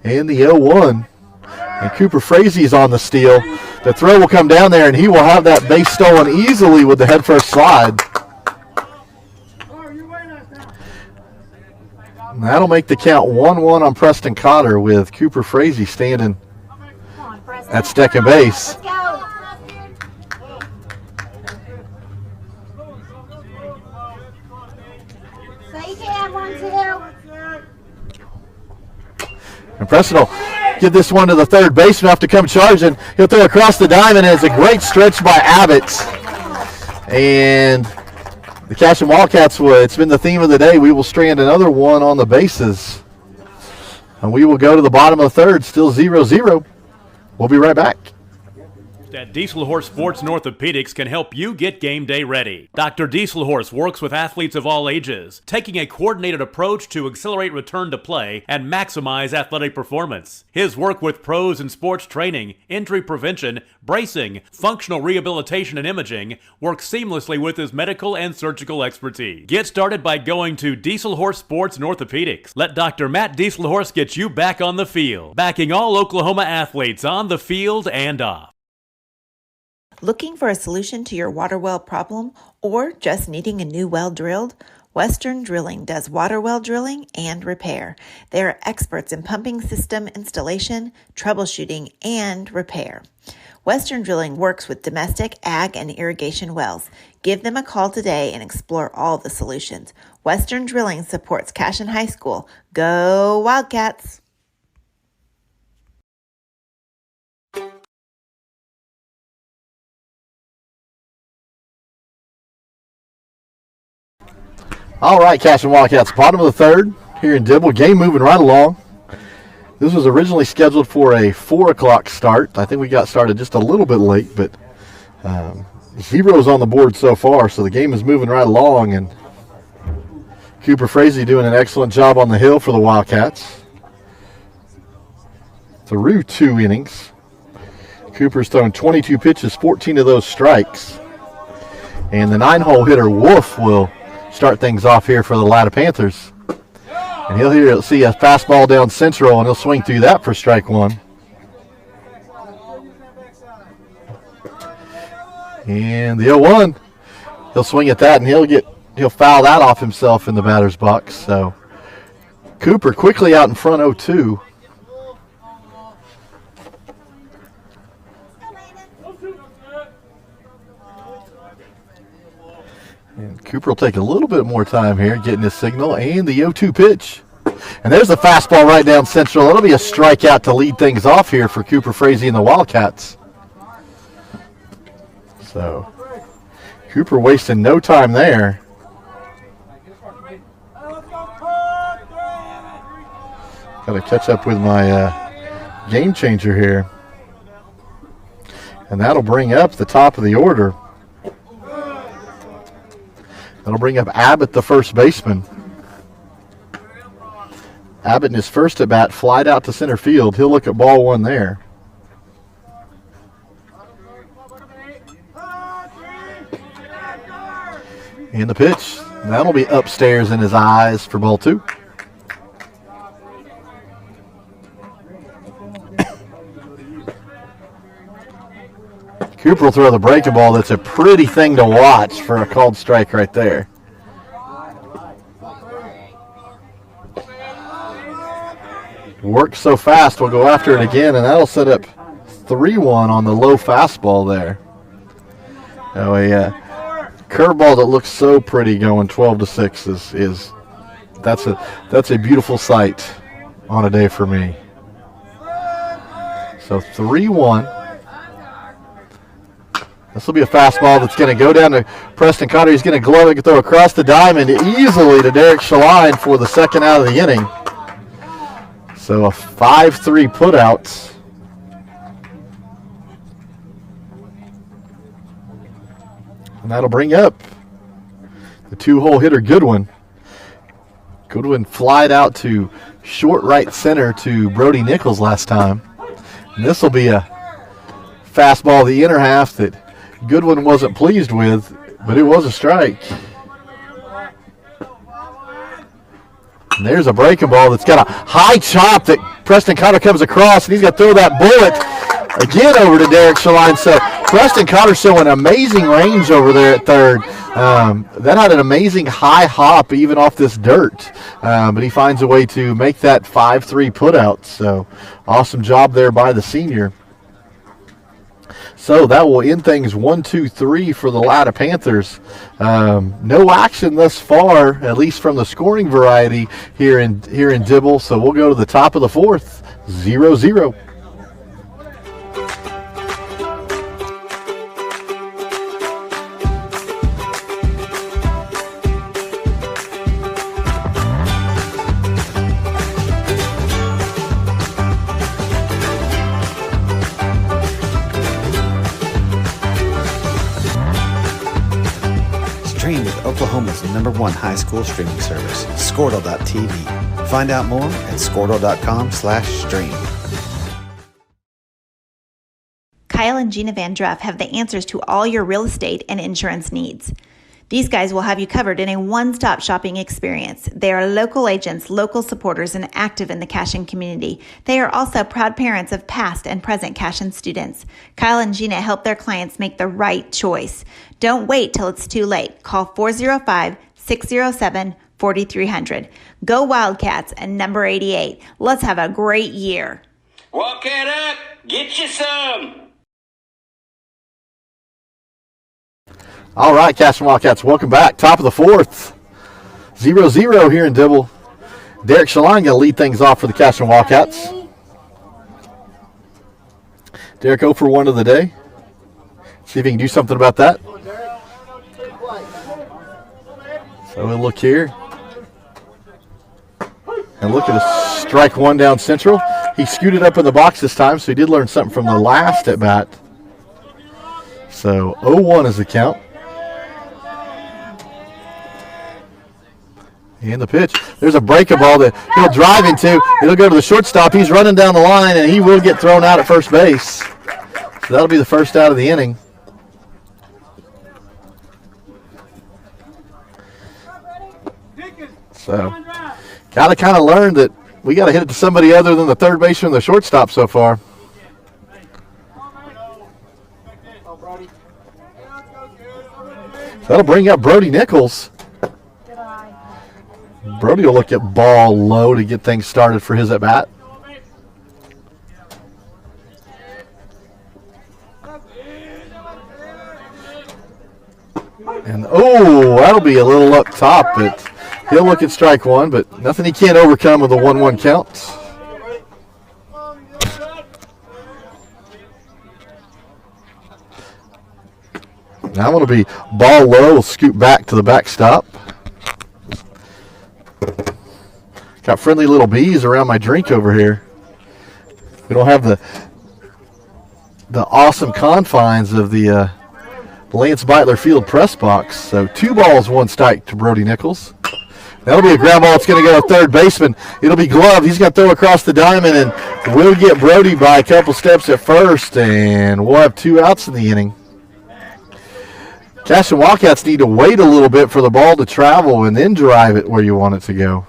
And the 0-1. And Cooper Frazie's on the steal. The throw will come down there, and he will have that base stolen easily with the head first slide. And that'll make the count 1-1 on Preston Cotter with Cooper Frazie standing at second base. And Preston will give this one to the third baseman, have to come charging. He'll throw across the diamond, and it's a great stretch by Abbott. And the Cashion Wildcats, it's been the theme of the day. We will strand another one on the bases. And we will go to the bottom of the third, still 0-0. We'll be right back. At Diesel Horse Sports and Orthopedics can help you get game day ready. Dr. Diesel Horse works with athletes of all ages, taking a coordinated approach to accelerate return to play and maximize athletic performance. His work with pros in sports training, injury prevention, bracing, functional rehabilitation, and imaging works seamlessly with his medical and surgical expertise. Get started by going to Diesel Horse Sports and Orthopedics. Let Dr. Matt Diesel Horse get you back on the field, backing all Oklahoma athletes on the field and off. Looking for a solution to your water well problem or just needing a new well drilled? Western Drilling does water well drilling and repair. They are experts in pumping system installation, troubleshooting, and repair. Western Drilling works with domestic, ag, and irrigation wells. Give them a call today and explore all the solutions. Western Drilling supports Cashion High School. Go Wildcats! All right, Cashion Wildcats, bottom of the third here in Dibble. Game moving right along. This was originally scheduled for a 4 o'clock start. I think we got started just a little bit late, but zeros on the board so far, so the game is moving right along. And Cooper Frazie doing an excellent job on the hill for the Wildcats. Through 2 innings. Cooper's thrown 22 pitches, 14 of those strikes. And the 9-hole hitter, Wolf, will start things off here for the Latta Panthers. And he'll see a fastball down central, and he'll swing through that for strike one. And the 0-1, he'll swing at that, and he'll foul that off himself in the batter's box. So Cooper quickly out in front 0-2. And Cooper will take a little bit more time here getting his signal, and the 0-2 pitch. And there's the fastball right down central. That'll be a strikeout to lead things off here for Cooper Frazie and the Wildcats. So Cooper wasting no time there. Got to catch up with my game changer here. And that'll bring up the top of the order. That'll bring up Abbott, the first baseman. Abbott in his first at bat, flied out to center field. He'll look at ball one there. And the pitch, that'll be upstairs in his eyes for ball 2. Cooper will throw the breaking ball. That's a pretty thing to watch for a called strike right there. Works so fast, we'll go after it again, and that'll set up 3-1 on the low fastball there. Oh, a curveball that looks so pretty going 12-6 is that's a beautiful sight on a day for me. So 3-1. This will be a fastball that's going to go down to Preston Cotter. He's going to glove it, throw across the diamond easily to Derek Shaline for the second out of the inning. So a 5-3 putout. And that'll bring up the 2-hole hitter, Goodwin. Goodwin flied out to short right center to Brody Nichols last time. And this will be a fastball the inner half that Goodwin wasn't pleased with, but it was a strike. And there's a breaking ball that's got a high chop that Preston Cotter comes across, and he's got to throw that bullet again over to Derek Shaline. So Preston Cotter showing amazing range over there at third. That had an amazing high hop even off this dirt, but he finds a way to make that 5-3 putout. So awesome job there by the senior. So that will end things 1-2-3 for the Latta Panthers. No action thus far, at least from the scoring variety here in Dibble. So we'll go to the top of the fourth, 0-0. Stream with Oklahoma's #1 high school streaming service, Squirtle.tv. Find out more at Squirtle.com/stream. Kyle and Gina Van Druff have the answers to all your real estate and insurance needs. These guys will have you covered in a one-stop shopping experience. They are local agents, local supporters, and active in the Cashion community. They are also proud parents of past and present Cashion students. Kyle and Gina help their clients make the right choice. Don't wait till it's too late. Call 405-607-4300. Go Wildcats and number 88. Let's have a great year. Walk it up. Get you some. All right, Cashion Wildcats, welcome back. Top of the fourth, 0-0 here in Dibble. Derek Shaline going to lead things off for the Cashion Wildcats. Derek 0 for 1 of the day. See if he can do something about that. So we'll look here. And look at a strike one down central. He scooted up in the box this time, so he did learn something from the last at bat. So 0-1 is the count. And the pitch. There's a breaking ball that he'll drive into. It'll go to the shortstop. He's running down the line, and he will get thrown out at first base. So that'll be the first out of the inning. So got to kind of learn that we got to hit it to somebody other than the third baseman and the shortstop so far. So that'll bring up Brody Nichols. Brody will look at ball low to get things started for his at-bat. And, that'll be a little up top, but he'll look at strike one, but nothing he can't overcome with a 1-1 count. Now I'm going to be ball low. We'll scoot back to the backstop. Got friendly little bees around my drink over here. We don't have the awesome confines of the Lance Beitler Field press box. So 2 balls, 1 strike to Brody Nichols. That'll be a ground ball. It's going to go to third baseman. It'll be gloved. He's going to throw across the diamond, and we'll get Brody by a couple steps at first, and we'll have 2 outs in the inning. Cashion Wildcats need to wait a little bit for the ball to travel and then drive it where you want it to go.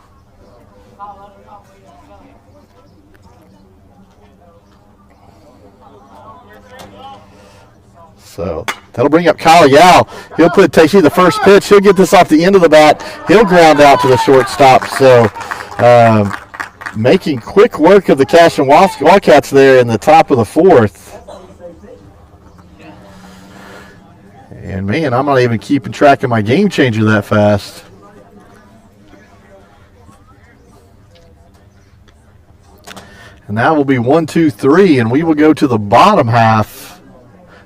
So that'll bring up Kyle Yao. He'll take the first pitch. He'll get this off the end of the bat. He'll ground out to the shortstop. So making quick work of the Cashion Wildcats there in the top of the fourth. And, man, I'm not even keeping track of my game changer that fast. And that will be 1-2-3, and we will go to the bottom half.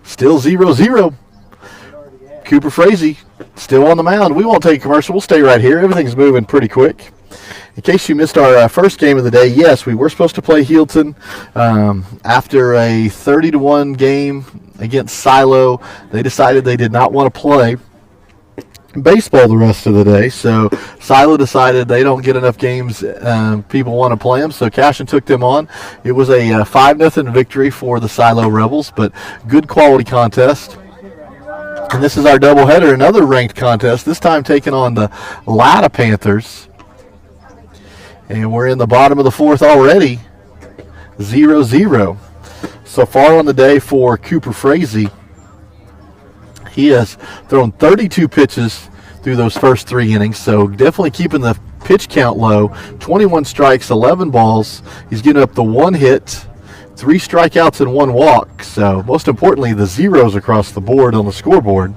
Still 0-0. Cooper Frazee still on the mound. We won't take a commercial. We'll stay right here. Everything's moving pretty quick. In case you missed our first game of the day, yes, we were supposed to play Healdton after a 30-1 game against Silo. They decided they did not want to play baseball the rest of the day, so Silo decided they don't get enough games. People want to play them, so Cashion took them on. It was a 5-0 victory for the Silo Rebels, but good quality contest. And this is our doubleheader, another ranked contest, this time taking on the Latta Panthers. And we're in the bottom of the fourth already, 0-0. So far on the day for Cooper Frazee, he has thrown 32 pitches through those first 3 innings, so definitely keeping the pitch count low. 21 strikes, 11 balls. He's getting up the 1 hit, 3 strikeouts and 1 walk. So most importantly, the zeros across the board on the scoreboard.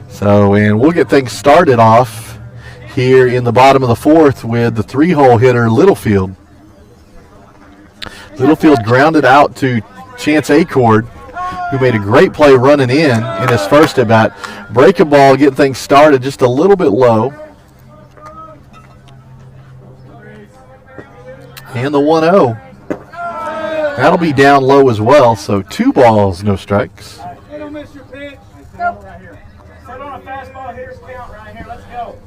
So, and we'll get things started off here in the bottom of the fourth with the 3-hole hitter Littlefield. Littlefield grounded out to Chance Acord, who made a great play running in his first at bat. Breaking ball, getting things started just a little bit low. And the 1-0. That'll be down low as well, so 2 balls, no strikes. Hey, don't miss your pitch. Go. Right here. Set on a fastball, hitter's count right here. Let's go.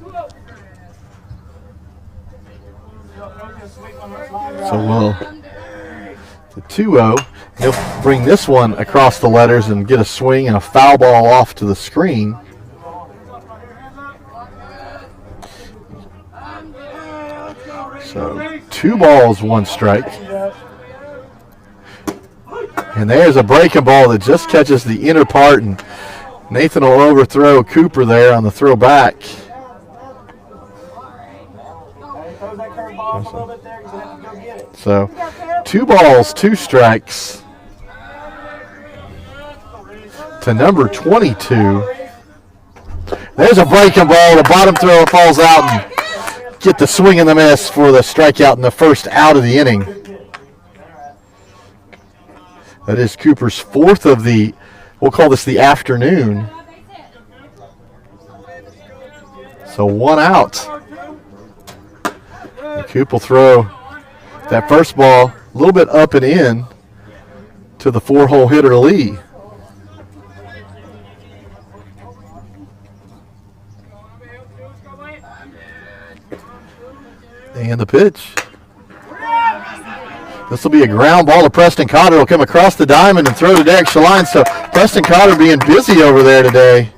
So we'll, the 2-0. He'll bring this one across the letters and get a swing and a foul ball off to the screen. So 2 balls, 1 strike. And there's a breaking ball that just catches the inner part, and Nathan will overthrow Cooper there on the throw back. So 2 balls, 2 strikes to number 22. There's a breaking ball. The bottom throw falls out and get the swing and the miss for the strikeout in the first out of the inning. That is Cooper's 4th of the, we'll call this the afternoon. So 1 out. And Coop will throw that first ball a little bit up and in to the 4-hole hitter Lee. And the pitch. This will be a ground ball to Preston Cotter. Will come across the diamond and throw to Derek Shaline. So Preston Cotter being busy over there today.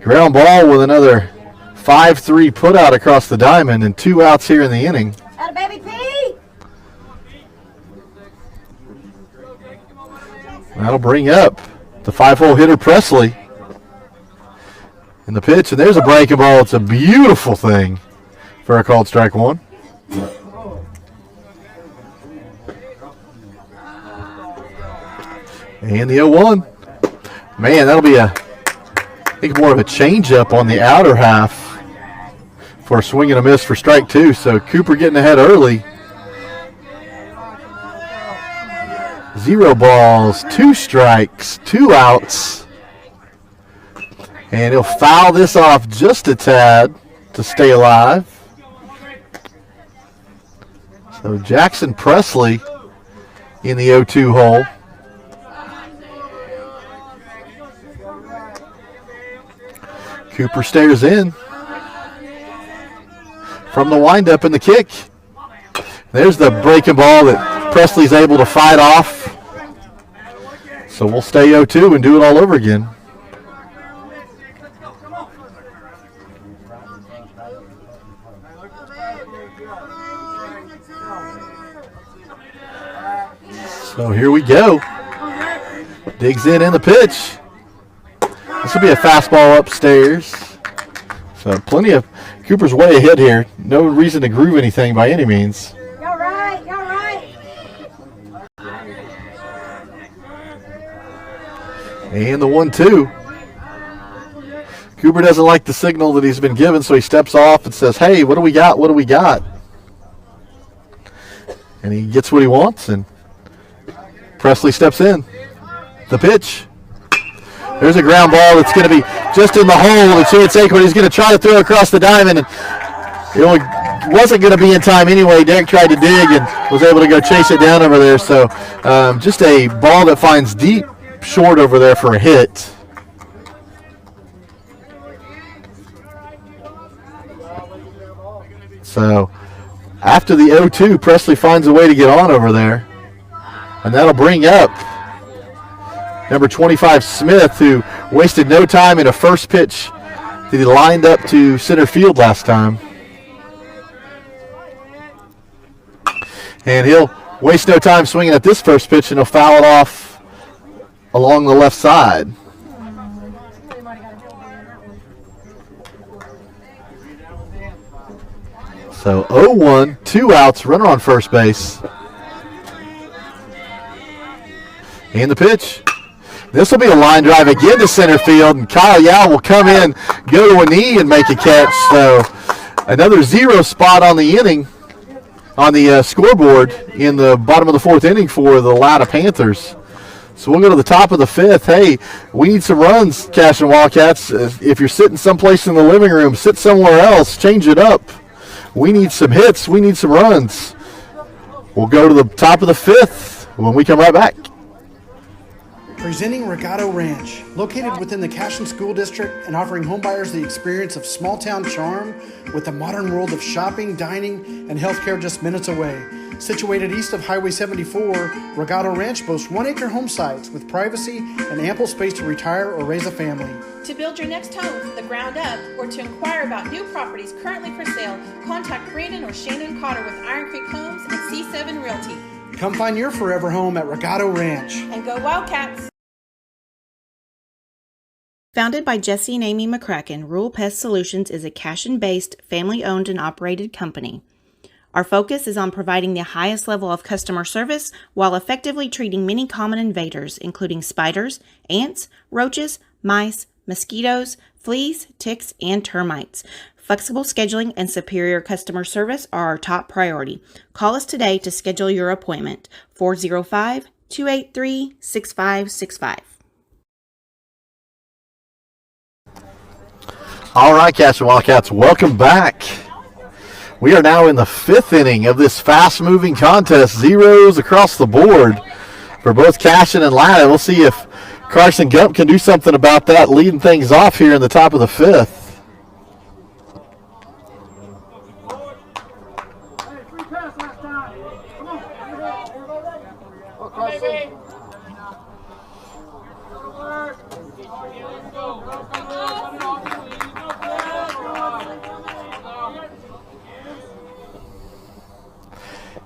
Ground ball with another 5-3 put out across the diamond and 2 outs here in the inning. Atta baby P. That'll bring up the 5-hole hitter Presley. And the pitch, and there's a breaking ball. It's a beautiful thing for a called strike 1. And the 0-1. Man, that'll be I think more of a changeup on the outer half for a swing and a miss for strike 2. So Cooper getting ahead early. 0 balls, 2 strikes, 2 outs. And he'll foul this off just a tad to stay alive. So Jackson Presley in the 0-2 hole. Cooper stares in from the windup and the kick. There's the breaking ball that Presley's able to fight off. So we'll stay 0-2 and do it all over again. So here we go. Digs in the pitch. This will be a fastball upstairs. So plenty of, Cooper's way ahead here. No reason to groove anything by any means. Y'all right, y'all right. And the 1-2. Cooper doesn't like the signal that he's been given, so he steps off and says, hey, what do we got? What do we got? And he gets what he wants, and Presley steps in. The pitch. There's a ground ball that's going to be just in the hole. The Chance Acorn is going to try to throw across the diamond. And it only wasn't going to be in time anyway. Derek tried to dig and was able to go chase it down over there. So just a ball that finds deep short over there for a hit. So after the 0-2, Presley finds a way to get on over there. And that'll bring up number 25, Smith, who wasted no time in a first pitch that he lined up to center field last time. And he'll waste no time swinging at this first pitch, and he'll foul it off along the left side. So 0-1, 2 outs, runner on first base. And the pitch. This will be a line drive again to center field, and Kyle Yao will come in, go to a knee, and make a catch. So another 0 spot on the inning, on the scoreboard in the bottom of the 4th inning for the Latta Panthers. So we'll go to the top of the 5th. Hey, we need some runs, Cashion Wildcats. If you're sitting someplace in the living room, sit somewhere else, change it up. We need some hits. We need some runs. We'll go to the top of the 5th when we come right back. Presenting Regato Ranch, located within the Cashion School District and offering homebuyers the experience of small-town charm with the modern world of shopping, dining, and healthcare just minutes away. Situated east of Highway 74, Regato Ranch boasts 1-acre home sites with privacy and ample space to retire or raise a family. To build your next home from the ground up or to inquire about new properties currently for sale, contact Brandon or Shannon Cotter with Iron Creek Homes and C7 Realty. Come find your forever home at Regato Ranch. And go Wildcats! Founded by Jesse and Amy McCracken, Rural Pest Solutions is a Cashion-based, family-owned and operated company. Our focus is on providing the highest level of customer service while effectively treating many common invaders, including spiders, ants, roaches, mice, mosquitoes, fleas, ticks, and termites. Flexible scheduling and superior customer service are our top priority. Call us today to schedule your appointment. 405-283-6565. All right, Cashion Wildcats, welcome back. We are now in the 5th inning of this fast-moving contest. 0s across the board for both Cashion and Latta. We'll see if Carson Gump can do something about that, leading things off here in the top of the 5th.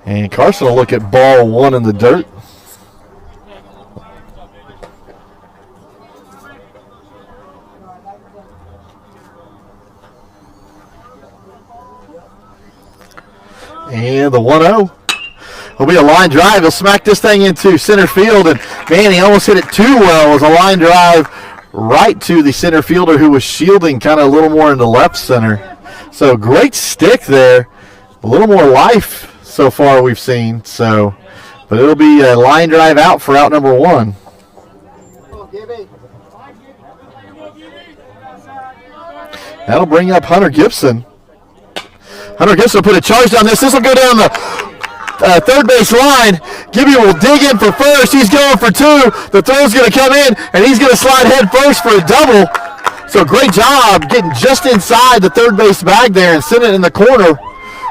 And Carson will look at ball 1 in the dirt. And the 1-0 will be a line drive. He'll smack this thing into center field. And, man, he almost hit it too well. It was a line drive right to the center fielder who was shielding kind of a little more in the left center. So great stick there. A little more life so far we've seen. So, but it'll be a line drive out for out number 1. That'll bring up Hunter Gibson. Hunter Gibson will put a charge on this. This will go down the third base line. Gibby will dig in for first. He's going for 2. The throw's going to come in, and he's going to slide head first for a double. So great job getting just inside the third base bag there and sending it in the corner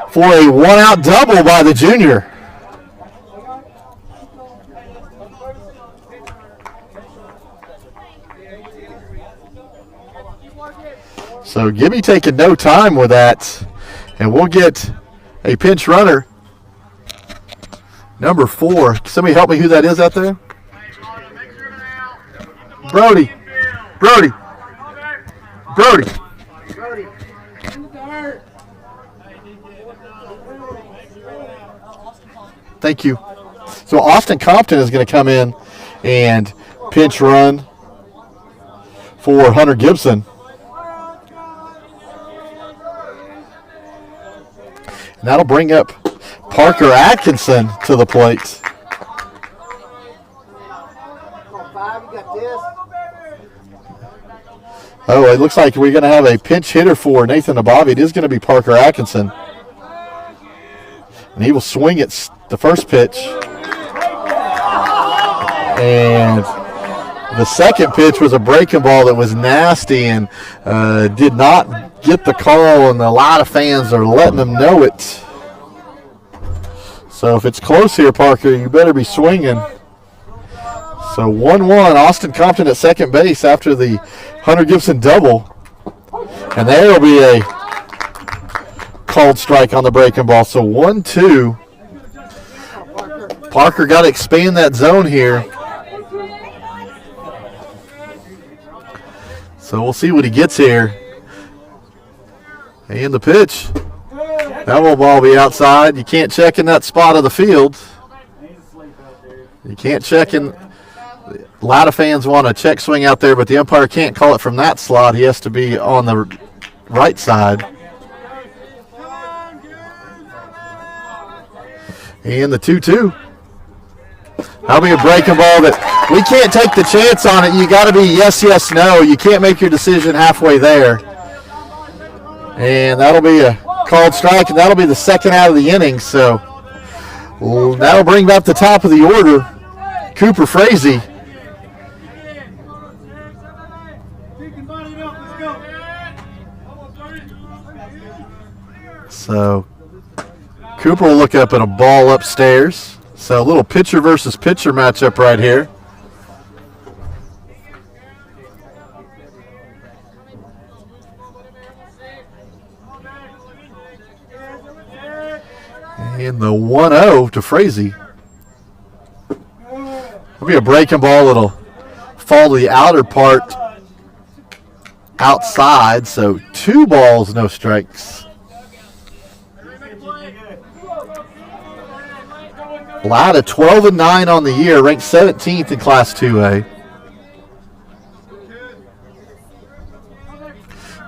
for a 1-out double by the junior. So Gibby taking no time with that. And we'll get a pinch runner. Number 4. Can somebody help me who that is out there? Brody. Thank you. So Austin Compton is going to come in and pinch run for Hunter Gibson. And that'll bring up Parker Atkinson to the plate. Oh, it looks like we're going to have a pinch hitter for Nathan Abavi. It is going to be Parker Atkinson. And he will swing at the first pitch. And the second pitch was a breaking ball that was nasty and did not get the call, and a lot of fans are letting them know it. So if it's close here, Parker, you better be swinging. So 1-1, Austin Compton at second base after the Hunter Gibson double. And there will be a called strike on the breaking ball. So 1-2. Parker got to expand that zone here. So we'll see what he gets here. And the pitch. That will ball be outside. You can't check in that spot of the field. You can't check in. A lot of fans want a check swing out there, but the umpire can't call it from that slot. He has to be on the right side. And the 2-2. That'll be a breaking ball that we can't take the chance on it. You got to be yes, yes, no. You can't make your decision halfway there. And that'll be a called strike, and that'll be the second out of the inning. So that'll bring back the top of the order. Cooper Frazee. So Cooper will look up at a ball upstairs. So a little pitcher versus pitcher matchup right here. And the 1-0 to Frazee. It'll be a breaking ball. It'll fall to the outer part outside. So 2 balls, no strikes. Latta 12-9 on the year, ranked 17th in Class 2A.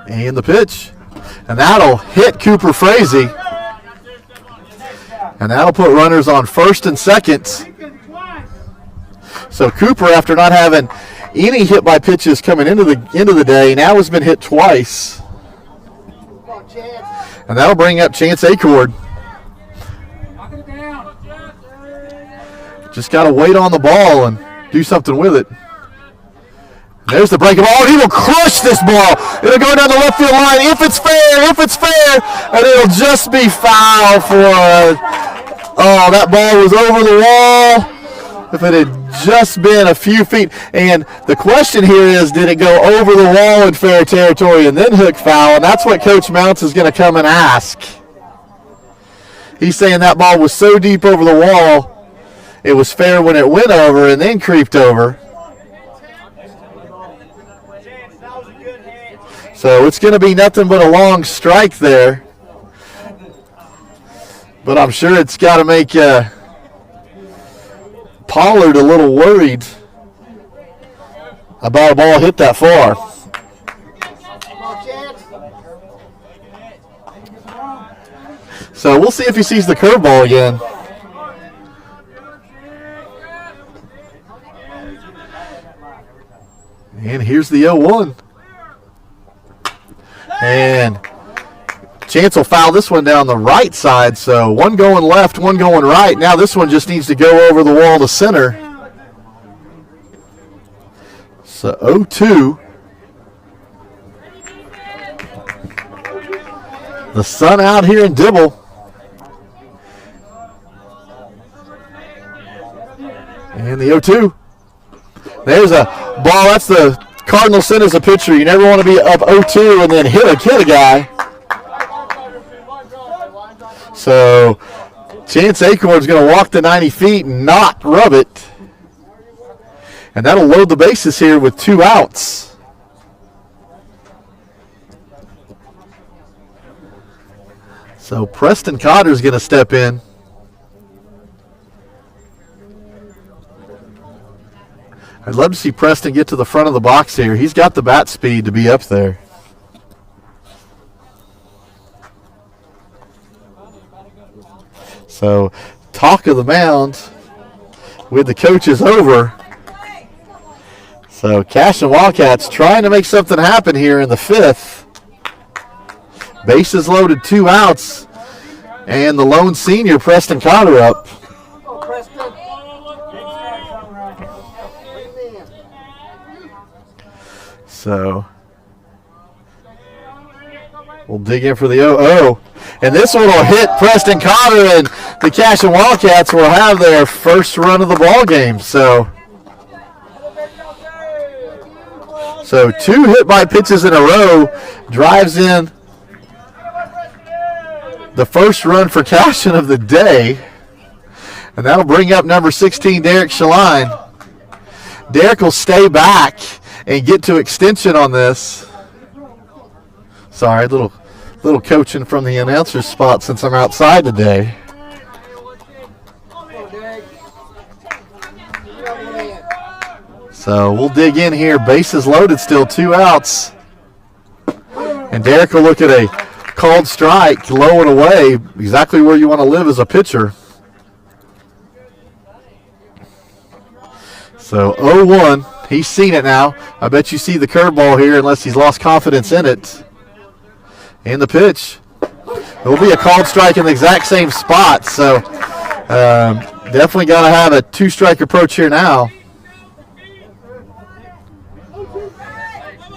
And the pitch. And that'll hit Cooper Frazee. And that'll put runners on first and second. So Cooper, after not having any hit by pitches coming into the day, now has been hit twice. And that'll bring up Chance Acord. Just got to wait on the ball and do something with it. There's the breaking ball. He will crush this ball. It'll go down the left field line if it's fair, and it'll just be foul for. Oh, that ball was over the wall. If it had just been a few feet, and the question here is, did it go over the wall in fair territory and then hook foul? And that's what Coach Mounts is going to come and ask. He's saying that ball was so deep over the wall. It was fair when it went over and then creeped over. So it's going to be nothing but a long strike there. But I'm sure it's got to make Pollard a little worried about a ball hit that far. So we'll see if he sees the curveball again. And here's the 0-1. And Chance will foul this one down the right side. So one going left, one going right. Now this one just needs to go over the wall to center. So 0-2. The sun out here in Dibble. And the 0-2. There's a ball. That's the Cardinal sent as a pitcher. You never want to be up 0-2 and then hit a guy. So Chance Acorn's going to walk the 90 feet and not rub it. And that'll load the bases here with 2 outs. So Preston Cotter's going to step in. I'd love to see Preston get to the front of the box here. He's got the bat speed to be up there. So, talk of the mound with the coaches over. So, Cashion Wildcats trying to make something happen here in the 5th. Bases loaded, 2 outs. And the lone senior, Preston Cotter, up. So we'll dig in for the 0-0. And this one will hit Preston Cotter, and the Cashion Wildcats will have their first run of the ball game. So 2 hit by pitches in a row drives in the first run for Cashion of the day. And that'll bring up number 16, Derek Shaline. Derek will stay back and get to extension on this. Sorry, little coaching from the announcer's spot since I'm outside today. So we'll dig in here. Bases loaded, still 2 outs. And Derek will look at a called strike, low and away, exactly where you want to live as a pitcher. So 0-1. He's seen it now. I bet you see the curveball here unless he's lost confidence in it. And the pitch. It will be a called strike in the exact same spot. So definitely got to have a 2-strike approach here now.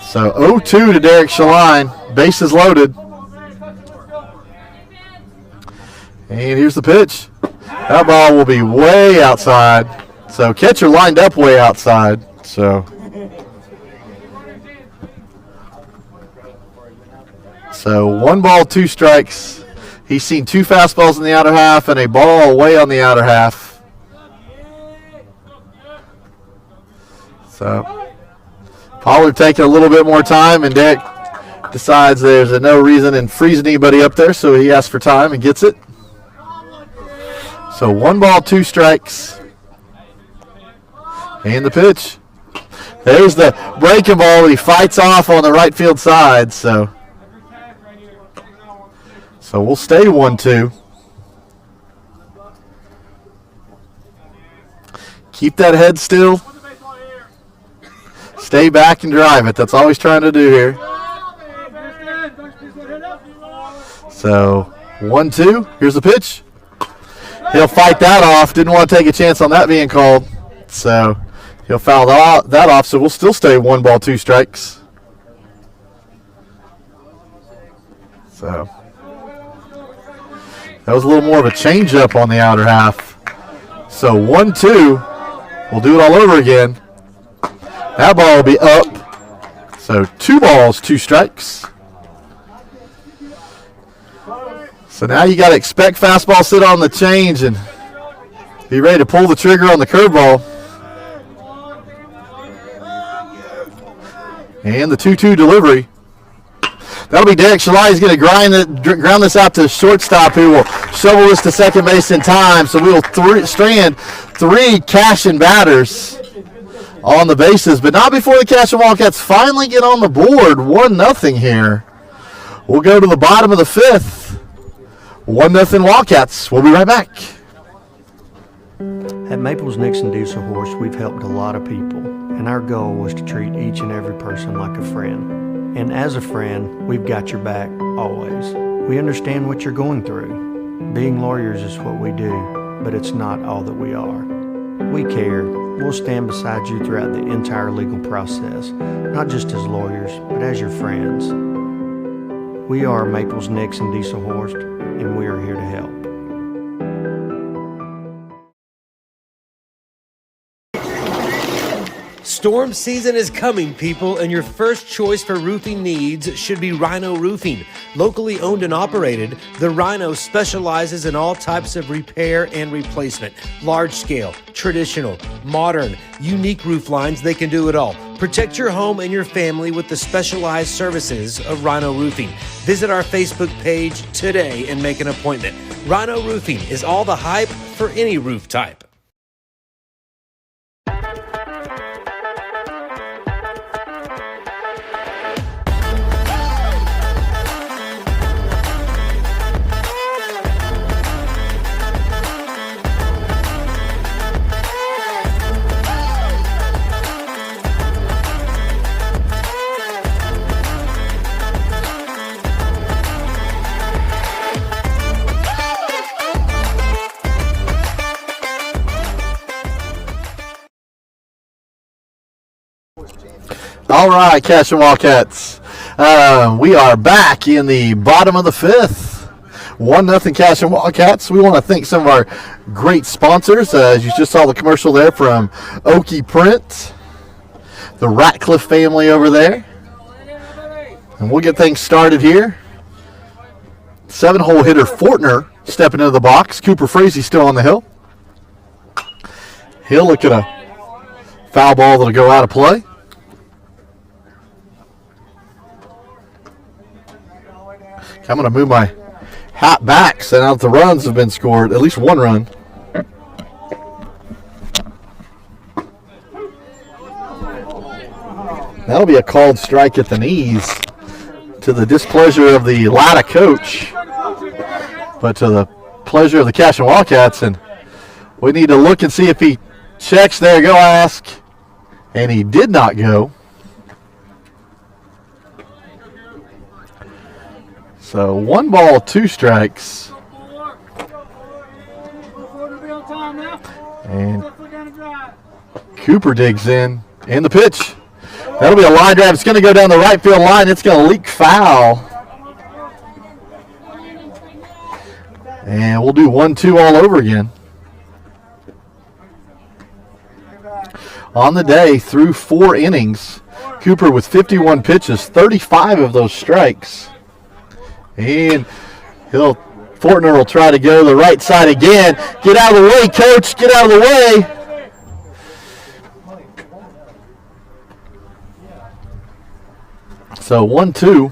So 0-2 to Derek Shaline. Bases loaded. And here's the pitch. That ball will be way outside. So catcher lined up way outside. So 1 ball, 2 strikes. He's seen 2 fastballs in the outer half and a ball way on the outer half. So Pollard taking a little bit more time, and Derek decides there's no reason in freezing anybody up there, so he asks for time and gets it. So 1 ball, 2 strikes. And the pitch. There's the breaking ball. He fights off on the right field side. So we'll stay 1-2. Keep that head still. Stay back and drive it. That's all he's trying to do here. So 1-2. Here's the pitch. He'll fight that off. Didn't want to take a chance on that being called. So he'll foul that off. So we'll still stay 1 ball, 2 strikes. So that was a little more of a changeup on the outer half. So 1-2. We'll do it all over again. That ball will be up. So 2 balls, 2 strikes. So now you got to expect fastball sit on the change and be ready to pull the trigger on the curveball. And the 2-2 delivery. That'll be Derek Shaline. He's going to ground this out to shortstop, who will shovel this to second base in time. So we will strand 3 Cashion batters on the bases, but not before the Cashion Wildcats finally get on the board. 1-0 here. We'll go to the bottom of the 5th. 1-0 Wildcats. We'll be right back. At Maples Nixon Diesel Horse, we've helped a lot of people, and our goal was to treat each and every person like a friend. And as a friend, we've got your back always. We understand what you're going through. Being lawyers is what we do, but it's not all that we are. We care. We'll stand beside you throughout the entire legal process, not just as lawyers, but as your friends. We are Maples Nixon Diesel Horse, and we are here to help. Storm season is coming, people, and your first choice for roofing needs should be Rhino Roofing. Locally owned and operated, the Rhino specializes in all types of repair and replacement. Large scale, traditional, modern, unique roof lines, they can do it all. Protect your home and your family with the specialized services of Rhino Roofing. Visit our Facebook page today and make an appointment. Rhino Roofing is all the hype for any roof type. All right, Cashion Wildcats. We are back in the bottom of the fifth. 1-0 Cashion Wildcats. We want to thank some of our great sponsors. As you just saw the commercial there from Okie Print, the Ratcliffe family over there. And we'll get things started here. 7-hole hitter Fortner stepping into the box. Cooper Frazee still on the hill. He'll look at a foul ball that'll go out of play. I'm going to move my hat back so now that the runs have been scored, at least one run. That'll be a called strike at the knees to the displeasure of the Latta coach, but to the pleasure of the Cashion Wildcats. And we need to look and see if he checks there. Go ask. And he did not go. So 1 ball, 2 strikes. And Cooper digs in the pitch. That'll be a line drive. It's going to go down the right field line. It's going to leak foul. And we'll do 1-2 all over again. On the day, through 4 innings, Cooper with 51 pitches, 35 of those strikes. And Fortner will try to go to the right side again. Get out of the way, coach. Get out of the way. So 1-2.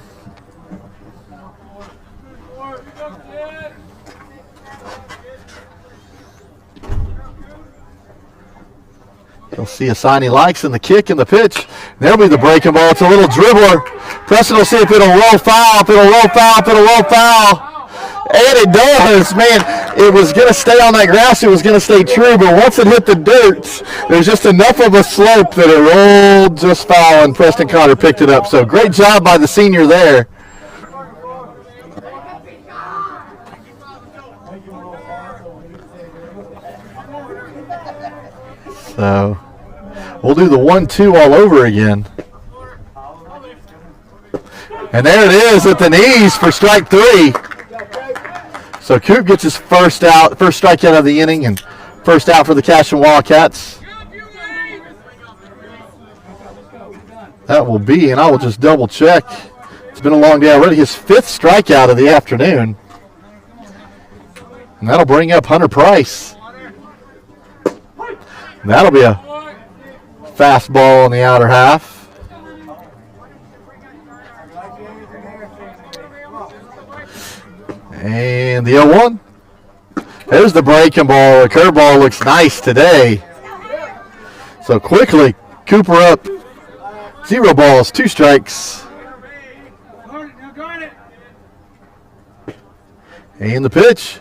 He'll see a sign he likes in the kick and the pitch. There'll be the breaking ball. It's a little dribbler. Preston will see if it'll roll foul, if it'll roll foul, if it'll roll foul. And it does. Man, it was going to stay on that grass. It was going to stay true. But once it hit the dirt, there's just enough of a slope that it rolled just foul, and Preston Cotter picked it up. So great job by the senior there. So we'll do the 1-2 all over again. And there it is at the knees for strike 3. So Coop gets his first strikeout of the inning, and first out for the Cashion Wildcats. That will be, and I will just double check. It's been a long day already. His 5th strikeout of the afternoon. And that'll bring up Hunter Price. That'll be a fastball on the outer half. And the 0-1. There's the breaking ball. The curveball looks nice today. So quickly, Cooper up. 0 balls, 2 strikes. And the pitch.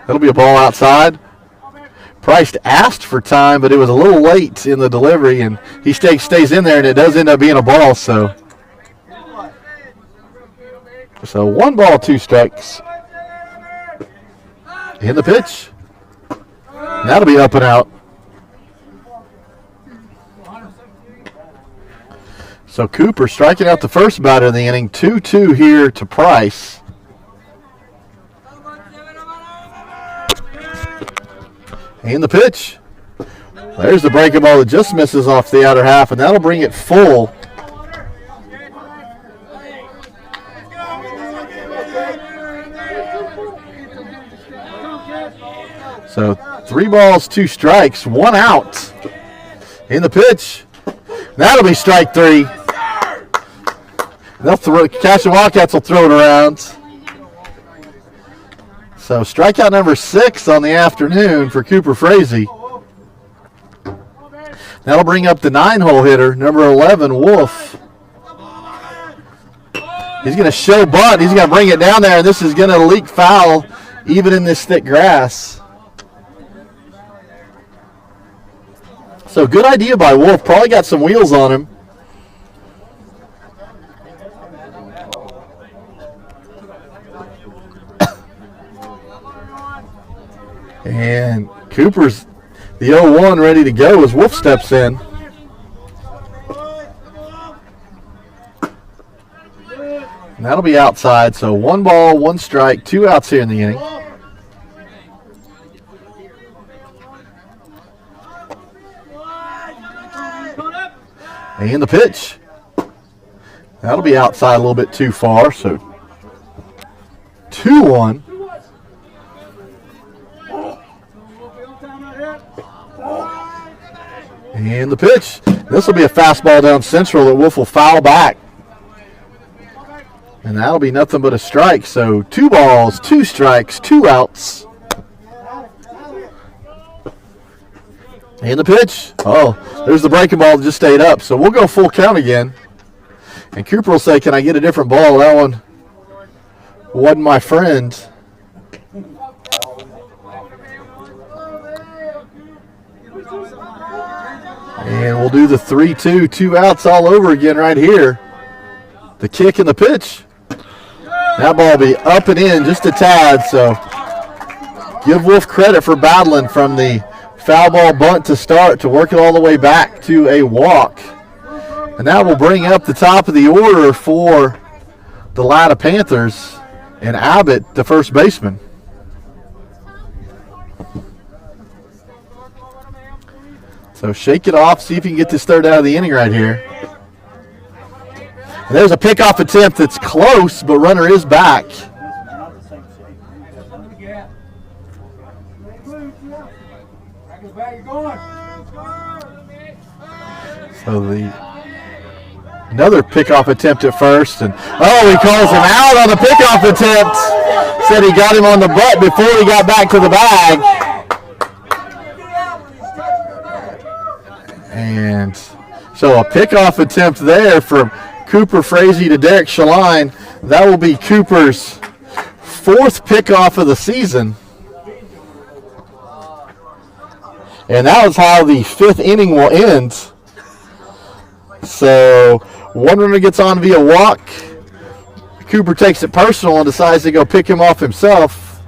That'll be a ball outside. Price asked for time, but it was a little late in the delivery, and he stays in there, and it does end up being a ball. So 1 ball, 2 strikes. In the pitch. And that'll be up and out. So Cooper striking out the first batter of the inning. 2-2 here to Price. And the pitch. There's the breaking ball that just misses off the outer half, and that'll bring it full. So 3 balls, 2 strikes, 1 out. In the pitch. That'll be strike 3. Cashion Wildcats will throw it around. So strikeout number 6 on the afternoon for Cooper Frazee. That'll bring up the 9-hole hitter, number 11, Wolf. He's going to show bunt. He's going to bring it down there, and this is going to leak foul even in this thick grass. So good idea by Wolf. Probably got some wheels on him. And Cooper's the 0-1 ready to go as Wolf steps in. And that'll be outside. So 1 ball, 1 strike, 2 outs here in the inning. And the pitch. That'll be outside a little bit too far. So 2-1. And the pitch. This will be a fastball down central that Wolf will foul back. And that'll be nothing but a strike. So 2 balls, 2 strikes, 2 outs. And the pitch. Oh, there's the breaking ball that just stayed up. So we'll go full count again. And Cooper will say, can I get a different ball? That one wasn't my friend. And we'll do the 3-2, 2 outs all over again right here. The kick and the pitch. That ball will be up and in just a tad. So give Wolf credit for battling from the foul ball bunt to start to work it all the way back to a walk. And that will bring up the top of the order for the Latta Panthers and Abbott, the first baseman. So shake it off, see if you can get this third out of the inning right here. And there's a pickoff attempt that's close, but runner is back. So another pickoff attempt at first, and he calls him out on the pickoff attempt. Said he got him on the butt before he got back to the bag. And so a pickoff attempt there from Cooper Frazee to Derek Shaline. That will be Cooper's 4th pickoff of the season. And that is how the 5th inning will end. So 1 runner gets on via walk. Cooper takes it personal and decides to go pick him off himself.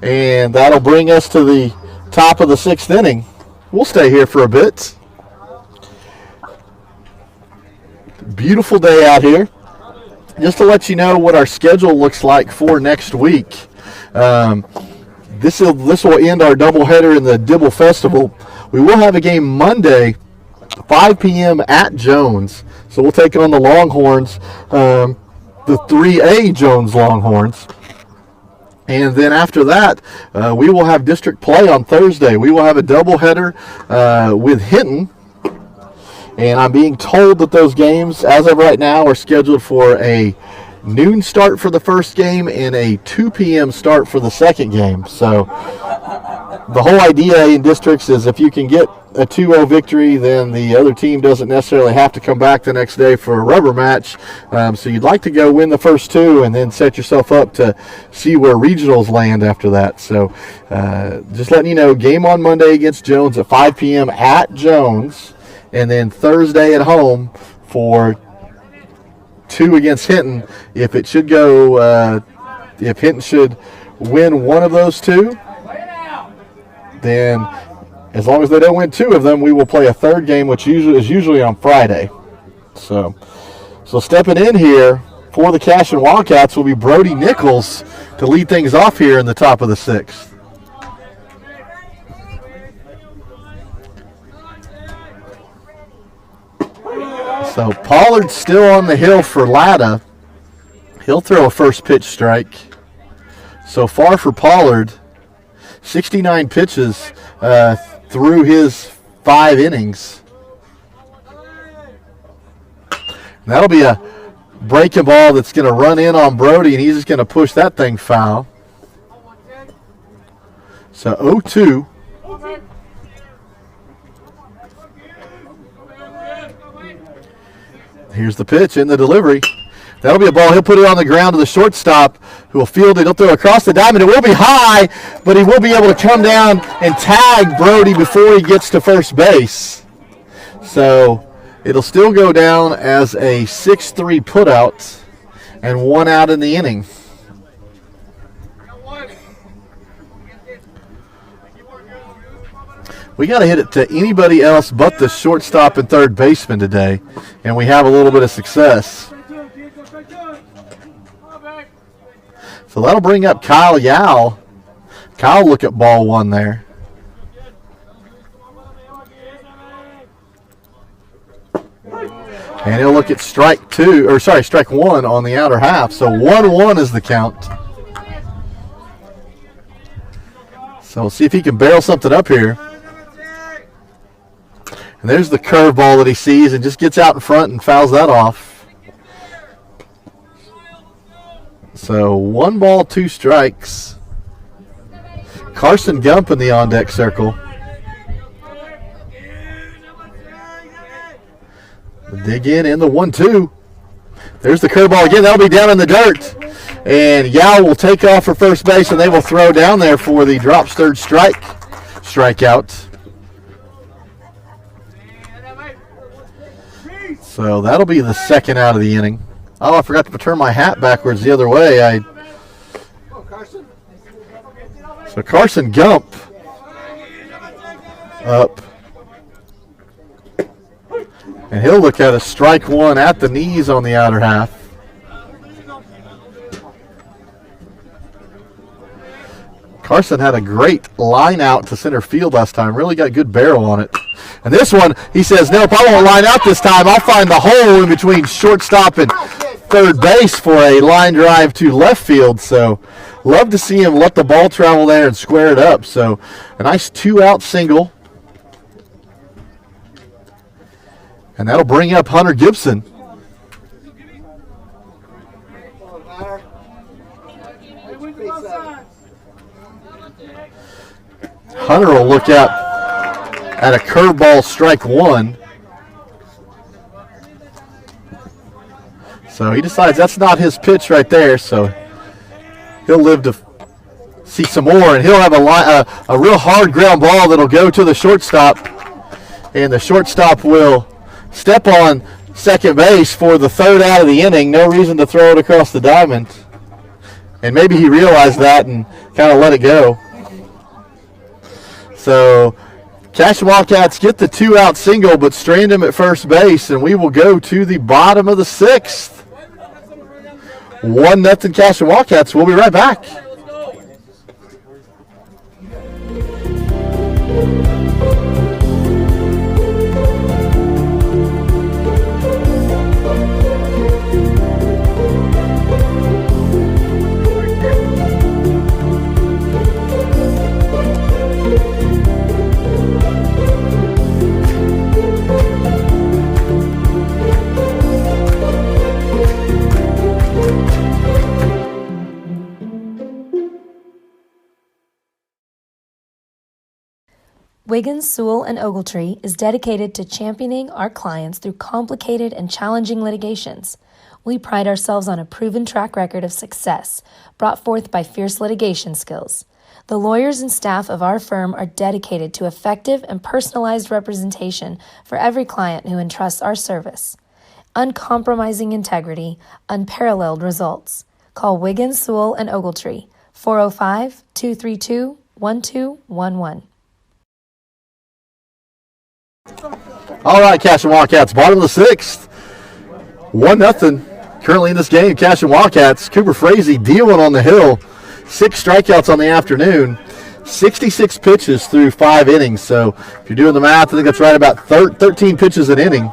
And that'll bring us to the top of the 6th inning. We'll stay here for a bit. Beautiful day out here. Just to let you know what our schedule looks like for next week. This will end our doubleheader in the Dibble Festival. We will have a game Monday, 5 p.m. at Jones. So we'll take on the Longhorns, the 3A Jones Longhorns. And then after that, we will have district play on Thursday. We will have a doubleheader with Hinton. And I'm being told that those games, as of right now, are scheduled for a noon start for the first game and a 2 p.m. start for the second game. So the whole idea in districts is if you can get a 2-0 victory, then the other team doesn't necessarily have to come back the next day for a rubber match. So you'd like to go win the first 2 and then set yourself up to see where regionals land after that. So just letting you know, game on Monday against Jones at 5 p.m. at Jones, and then Thursday at home for 2 against Hinton. If it should go, if Hinton should win one of those 2, then as long as they don't win 2 of them, we will play a third game, which is usually on Friday. So stepping in here for the Cashion Wildcats will be Brody Nichols to lead things off here in the top of the 6th. So Pollard's still on the hill for Latta. He'll throw a first pitch strike. So far for Pollard, 69 pitches through his 5 innings. And that'll be a breaking ball that's going to run in on Brody, and he's just going to push that thing foul. So 0-2. Here's the pitch and the delivery. That'll be a ball. He'll put it on the ground to the shortstop, who will field it. He'll throw across the diamond. It will be high, but he will be able to come down and tag Brody before he gets to first base. So it'll still go down as a 6-3 putout and 1 out in the inning. We got to hit it to anybody else but the shortstop and third baseman today, and we have a little bit of success. So that'll bring up Kyle Yao. Kyle look at ball one there. And he'll look at strike one on the outer half. So 1-1 is the count. So we'll see if he can barrel something up here. And there's the curveball that he sees and just gets out in front and fouls that off. So 1 ball, 2 strikes. Carson Gump in the on-deck circle. Dig in the 1-2. There's the curveball again. That'll be down in the dirt. And Yao will take off for first base, and they will throw down there for the drops third strikeout. So that'll be the second out of the inning. Oh, I forgot to turn my hat backwards the other way. So Carson Gump up. And he'll look at a strike one at the knees on the outer half. Carson had a great line out to center field last time. Really got good barrel on it. And this one, he says, nope, I won't line out this time. I'll find the hole in between shortstop and third base for a line drive to left field. So love to see him let the ball travel there and square it up. So a nice 2-out single. And that'll bring up Hunter Gibson. Hunter will look at a curveball, strike one. So he decides that's not his pitch right there. So he'll live to see some more, and he'll have a real hard ground ball that'll go to the shortstop, and the shortstop will step on second base for the third out of the inning. No reason to throw it across the diamond. And maybe he realized that and kind of let it go. So Cashion Wildcats get the 2-out single, but strand him at first base, and we will go to the bottom of the 6th. 1-0 Cashion Wildcats. We'll be right back. Wiggins, Sewell, and Ogletree is dedicated to championing our clients through complicated and challenging litigations. We pride ourselves on a proven track record of success brought forth by fierce litigation skills. The lawyers and staff of our firm are dedicated to effective and personalized representation for every client who entrusts our service. Uncompromising integrity, unparalleled results. Call Wiggins, Sewell, and Ogletree, 405-232-1211. All right, Cashion Wildcats, bottom of the 6th. 1-0 currently in this game. Cashion Wildcats, Cooper Frazee dealing on the hill. 6 strikeouts on the afternoon. 66 pitches through 5 innings. So if you're doing the math, I think that's right about 13 pitches an inning.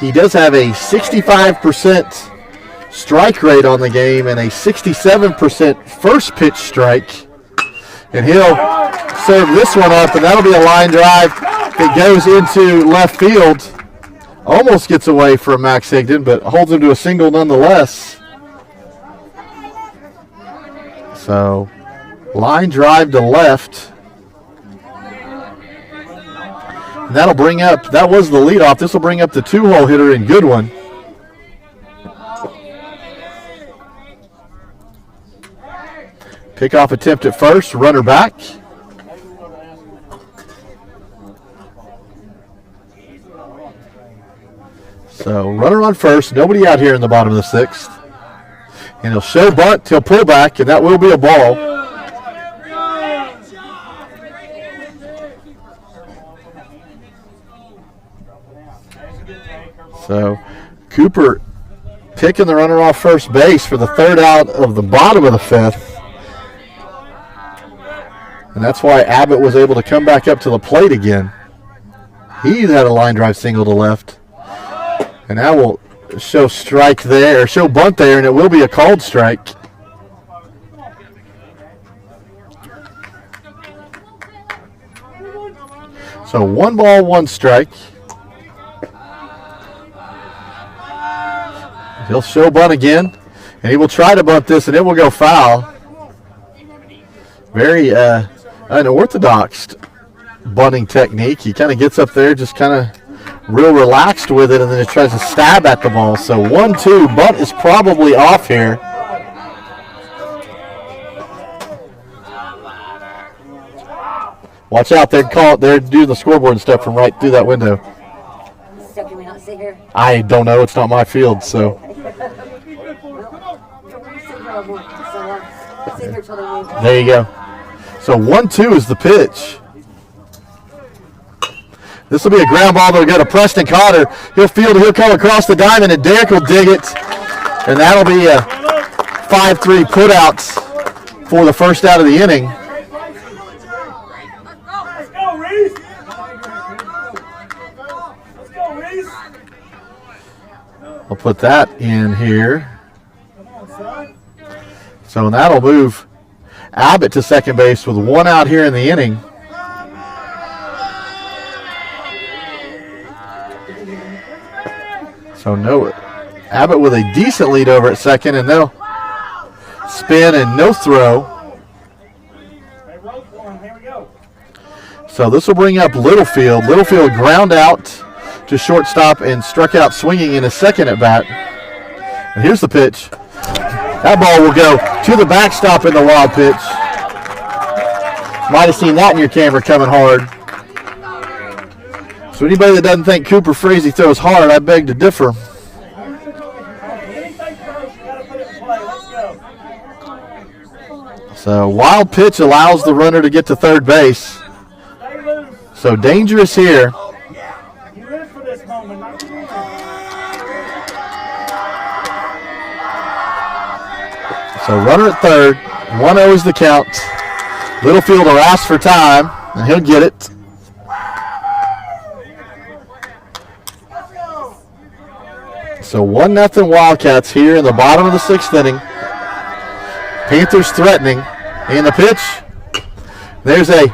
He does have a 65% strike rate on the game and a 67% first pitch strike. And he'll serve this one up, and that'll be a line drive that goes into left field. Almost gets away from Max Higdon, but holds him to a single nonetheless. So, line drive to left. And that'll bring up, that was the leadoff. This will bring up the 2-hole hitter in Goodwin. Pickoff attempt at first, runner back. So runner on first, nobody out here in the bottom of the 6th. And he'll show bunt, he'll pull back, and that will be a ball. So Cooper kicking the runner off first base for the third out of the bottom of the fifth. And that's why Abbott was able to come back up to the plate again. He had a line drive single to left. And that will show strike there, show bunt there, and it will be a called strike. So 1 ball, 1 strike. He'll show bunt again, and he will try to bunt this, and it will go foul. Very unorthodox bunting technique. He kind of gets up there, just kind of real relaxed with it, and then he tries to stab at the ball. So 1-2, bunt is probably off here. Watch out, they're doing the scoreboard and stuff from right through that window. So can we not sit here? I don't know, it's not my field, so. There you go. So 1-2 is the pitch. This will be a ground ball that'll go to Preston Cotter. He'll field it, he'll come across the diamond, and Derek will dig it. And that'll be a 5-3 put-out for the first out of the inning. I'll put that in here. So that'll move Abbott to second base with 1 out here in the inning. So no, Abbott with a decent lead over at second, and they'll spin and no throw. So this will bring up Littlefield. Littlefield ground out to shortstop and struck out swinging in his second at bat. And here's the pitch. That ball will go to the backstop in the wild pitch. Might have seen that in your camera coming hard. So anybody that doesn't think Cooper Frazee throws hard, I beg to differ. So wild pitch allows the runner to get to third base. So dangerous here. So runner at third, 1-0 is the count. Littlefield will ask for time, and he'll get it. So 1-0 Wildcats here in the bottom of the 6th inning. Panthers threatening. And the pitch. There's a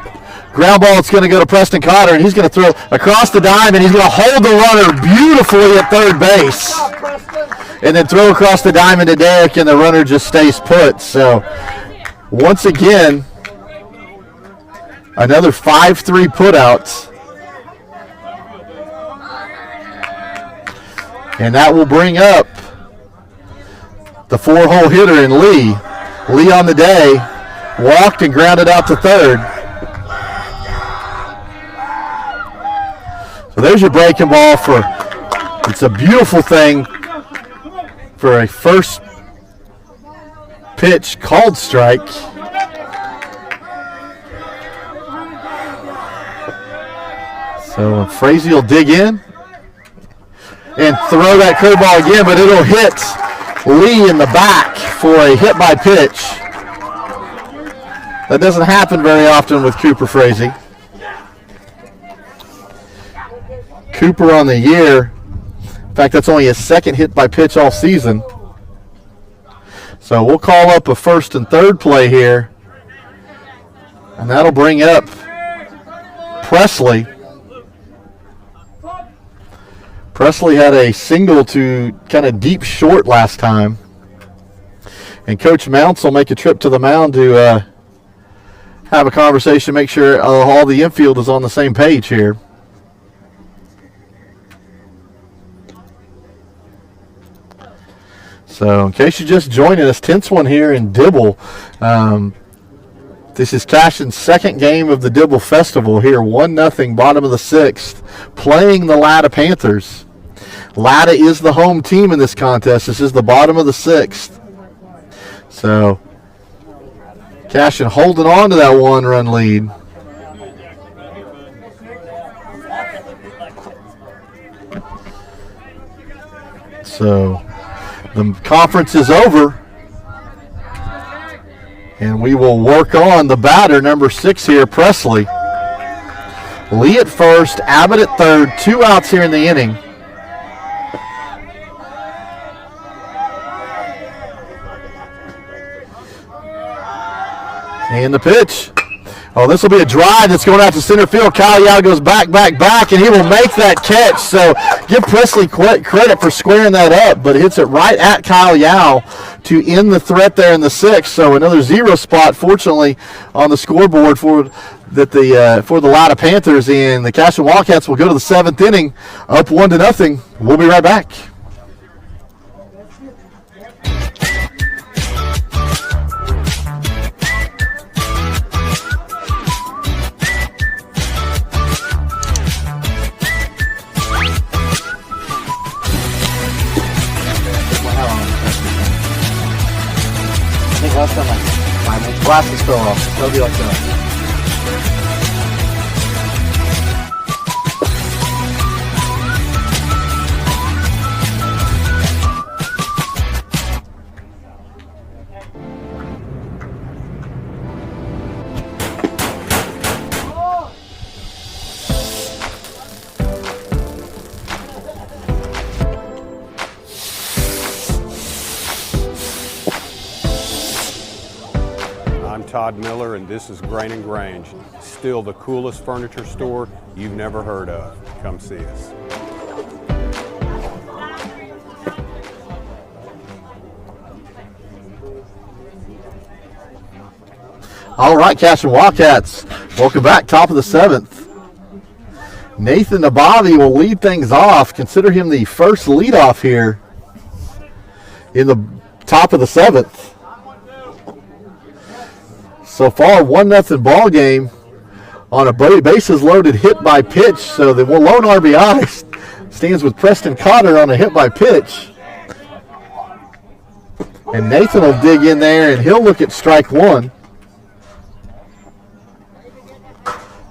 ground ball that's going to go to Preston Cotter, and he's going to throw across the dime, and he's going to hold the runner beautifully at third base. And then throw across the diamond to Derek, and the runner just stays put. So, once again, another 5-3 putout. And that will bring up the 4-hole hitter in Lee. Lee on the day, walked and grounded out to third. So there's your breaking ball for, it's a beautiful thing for a first pitch called strike. So Frazee will dig in and throw that curveball again, but it'll hit Lee in the back for a hit by pitch. That doesn't happen very often with Cooper Frazee. Cooper on the year. In fact, that's only his second hit by pitch all season. So we'll call up a first and third play here. And that'll bring up Presley. Presley had a single to kind of deep short last time. And Coach Mounts will make a trip to the mound to have a conversation, make sure all the infield is on the same page here. So in case you're just joining us, tense one here in Dibble. This is Cashion's second game of the Dibble Festival here, 1-0, bottom of the 6th, playing the Latta Panthers. Latta is the home team in this contest. This is the bottom of the 6th. So Cashion holding on to that 1-run lead. So The conference is over. And we will work on the batter, number 6 here, Presley. Lee at first, Abbott at third, 2 outs here in the inning. And the pitch. Oh, this will be a drive that's going out to center field. Kyle Yao goes back, and he will make that catch. So give Presley credit for squaring that up, but it hits it right at Kyle Yao to end the threat there in the 6th. So another 0 spot, fortunately, on the scoreboard for the Latta Panthers. And the Cashion Wildcats will go to the 7th inning, up 1-0. We'll be right back. Last time my glasses fell off. They'll be like that. Todd Miller, and this is Grain and Grange. Still the coolest furniture store you've never heard of. Come see us. All right, Cashion Wildcats, welcome back. Top of the 7th. Nathan Nabavi will lead things off. Consider him the first leadoff here in the top of the 7th. So far, 1-0 ball game on a bases loaded hit by pitch. So the lone RBI stands with Preston Cotter on a hit by pitch. And Nathan will dig in there and he'll look at strike 1.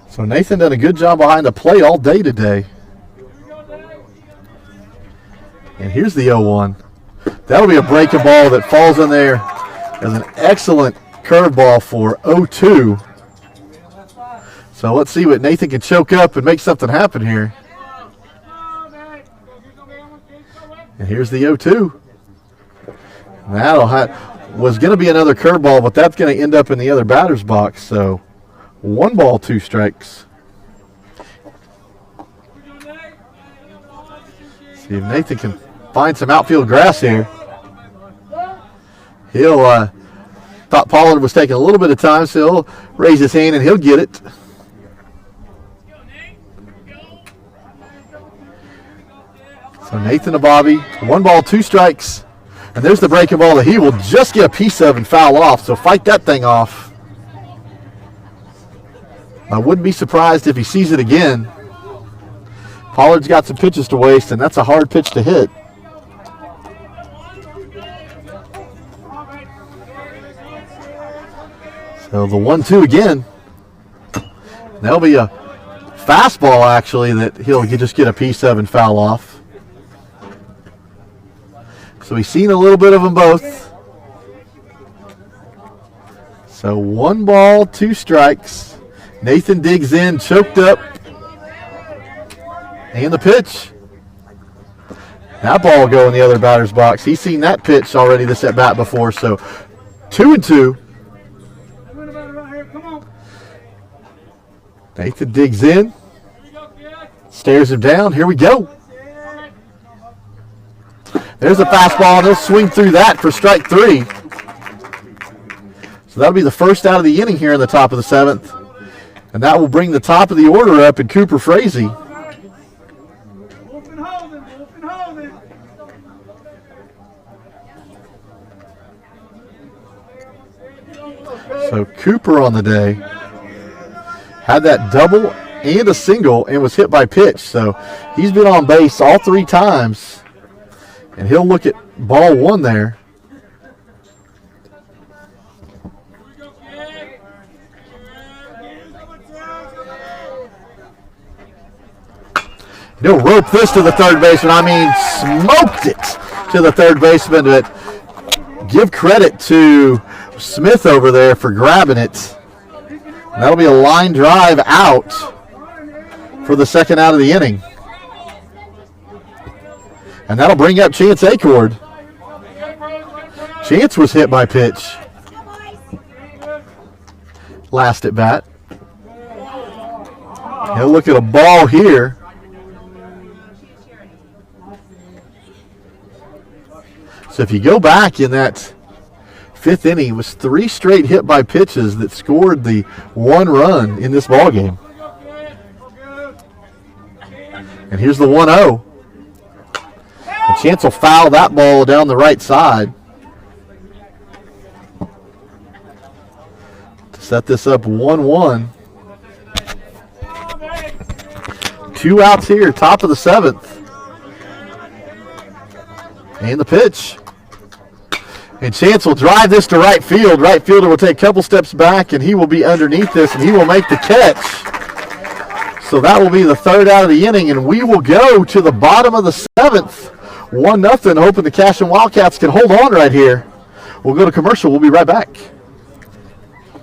So Nathan done a good job behind the plate all day today. And here's the 0-1. That'll be a breaking ball that falls in there as an excellent curveball for 0-2. So let's see what Nathan can choke up and make something happen here. And here's the 0-2. That was going to be another curveball, but that's going to end up in the other batter's box. So 1 ball, 2 strikes. See if Nathan can find some outfield grass here. He'll thought Pollard was taking a little bit of time, so he'll raise his hand and he'll get it. So Nathan Nabavi, 1 ball, 2 strikes. And there's the breaking ball that he will just get a piece of and foul off. So fight that thing off. I wouldn't be surprised if he sees it again. Pollard's got some pitches to waste, and that's a hard pitch to hit. So the 1-2 again. That'll be a fastball, actually, that he'll just get a piece of and foul off. So he's seen a little bit of them both. So 1 ball, 2 strikes. Nathan digs in, choked up. And the pitch. That ball will go in the other batter's box. He's seen that pitch already this at bat before. So 2-2. Nathan digs in, stares him down. Here we go. There's a fastball, and he'll swing through that for strike 3. So that'll be the first out of the inning here in the top of the 7th. And that will bring the top of the order up in Cooper Frazee. So Cooper on the day had that double and a single and was hit by pitch. So he's been on base all 3 times. And he'll look at ball 1 there. He'll rope this to the third baseman. I mean, smoked it to the third baseman, but give credit to Smith over there for grabbing it. And that'll be a line drive out for the second out of the inning. And that'll bring up Chance Acord. Chance was hit by pitch last at bat. He'll look at a ball here. So if you go back in that fifth inning, it was 3 straight hit by pitches that scored the 1 run in this ball game. And here's the 1-0. And Chance will foul that ball down the right side to set this up 1-1. 2 outs here, top of the 7th. And the pitch. And Chance will drive this to right field. Right fielder will take a couple steps back, and he will be underneath this, and he will make the catch. So that will be the third out of the inning, and we will go to the bottom of the 7th. 1-0, hoping the Cashion Wildcats can hold on right here. We'll go to commercial. We'll be right back.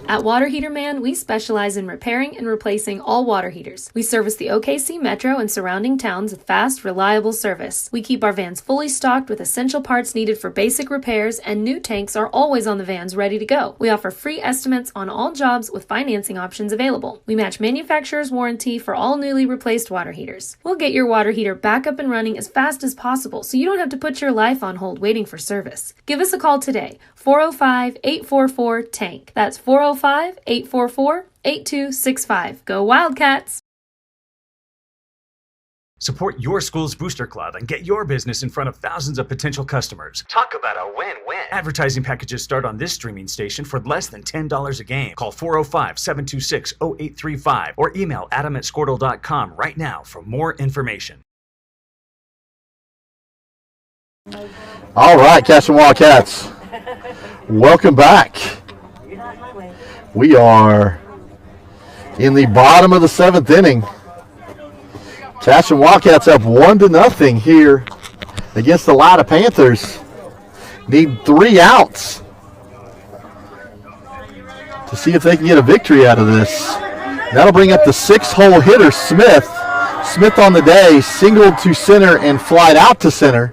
At Water Heater Man, we specialize in repairing and replacing all water heaters. We service the OKC Metro and surrounding towns with fast, reliable service. We keep our vans fully stocked with essential parts needed for basic repairs, and new tanks are always on the vans ready to go. We offer free estimates on all jobs with financing options available. We match manufacturer's warranty for all newly replaced water heaters. We'll get your water heater back up and running as fast as possible so you don't have to put your life on hold waiting for service. Give us a call today, 405-844-TANK. That's 405-844-8265. Go Wildcats! Support your school's booster club and get your business in front of thousands of potential customers. Talk about a win-win. Advertising packages start on this streaming station for less than $10 a game. Call 405-726-0835 or email adam@squirtle.com right now for more information. All right, Cashion Wildcats. Welcome back. We are in the bottom of the 7th inning. Cashion Wildcats up 1-0 here against the Latta Panthers. Need 3 outs to see if they can get a victory out of this. That'll bring up the 6-hole hitter, Smith. Smith on the day, singled to center and flied out to center.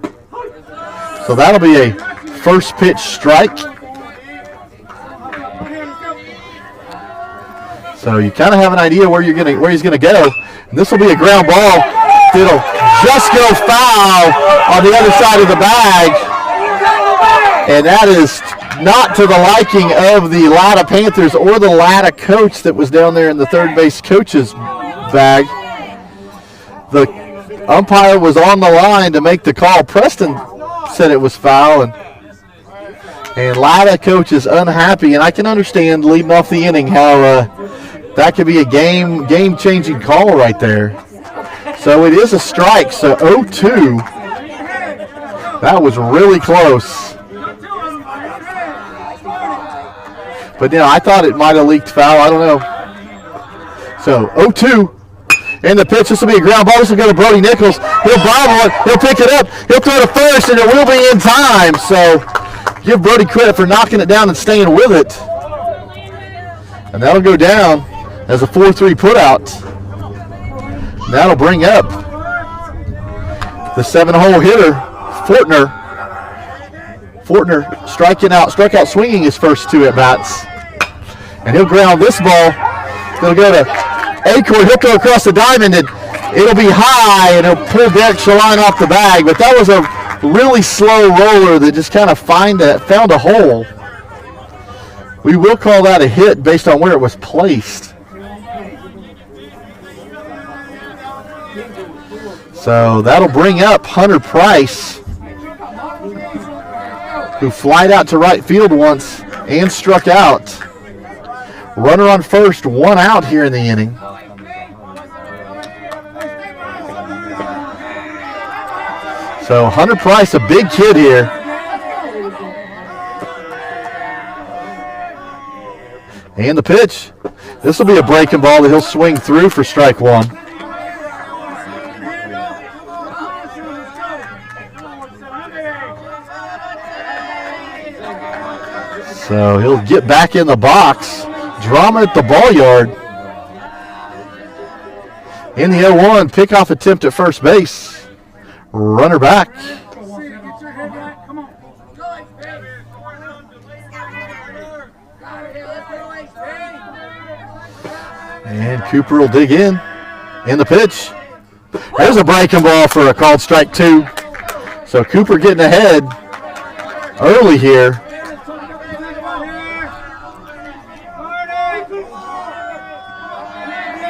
So that'll be a first pitch strike. So you kind of have an idea where he's gonna go. And this will be a ground ball. It'll just go foul on the other side of the bag. And that is not to the liking of the Latta Panthers or the Latta coach that was down there in the third base coach's bag. The umpire was on the line to make the call. Preston said it was foul, and Latta coach is unhappy, and I can understand leading off the inning how that could be a game-changing call right there. So it is a strike, so 0-2. That was really close. But I thought it might have leaked foul. I don't know. So 0-2. And the pitch, this will be a ground ball. This will go to Brody Nichols. He'll bobble it. He'll pick it up. He'll throw to first, and it will be in time. So give Brody credit for knocking it down and staying with it. And that'll go down as a 4-3 putout. That'll bring up the 7-hole hitter, Fortner. Fortner struck out swinging his first 2 at-bats. And he'll ground this ball. It'll go to Acord. He'll throw across the diamond, and it'll be high, and he'll pull Derek Shaline off the bag. But that was a really slow roller that just kind of found a hole. We will call that a hit based on where it was placed. So that'll bring up Hunter Price, who flied out to right field once and struck out. Runner on first, 1 out here in the inning. So Hunter Price, a big kid here. And the pitch. This will be a breaking ball that he'll swing through for strike 1. So he'll get back in the box. Drama at the ball yard. In the 0-1, pickoff attempt at first base. Runner back. And Cooper will dig in. In the pitch. There's a breaking ball for a called strike 2. So Cooper getting ahead early here.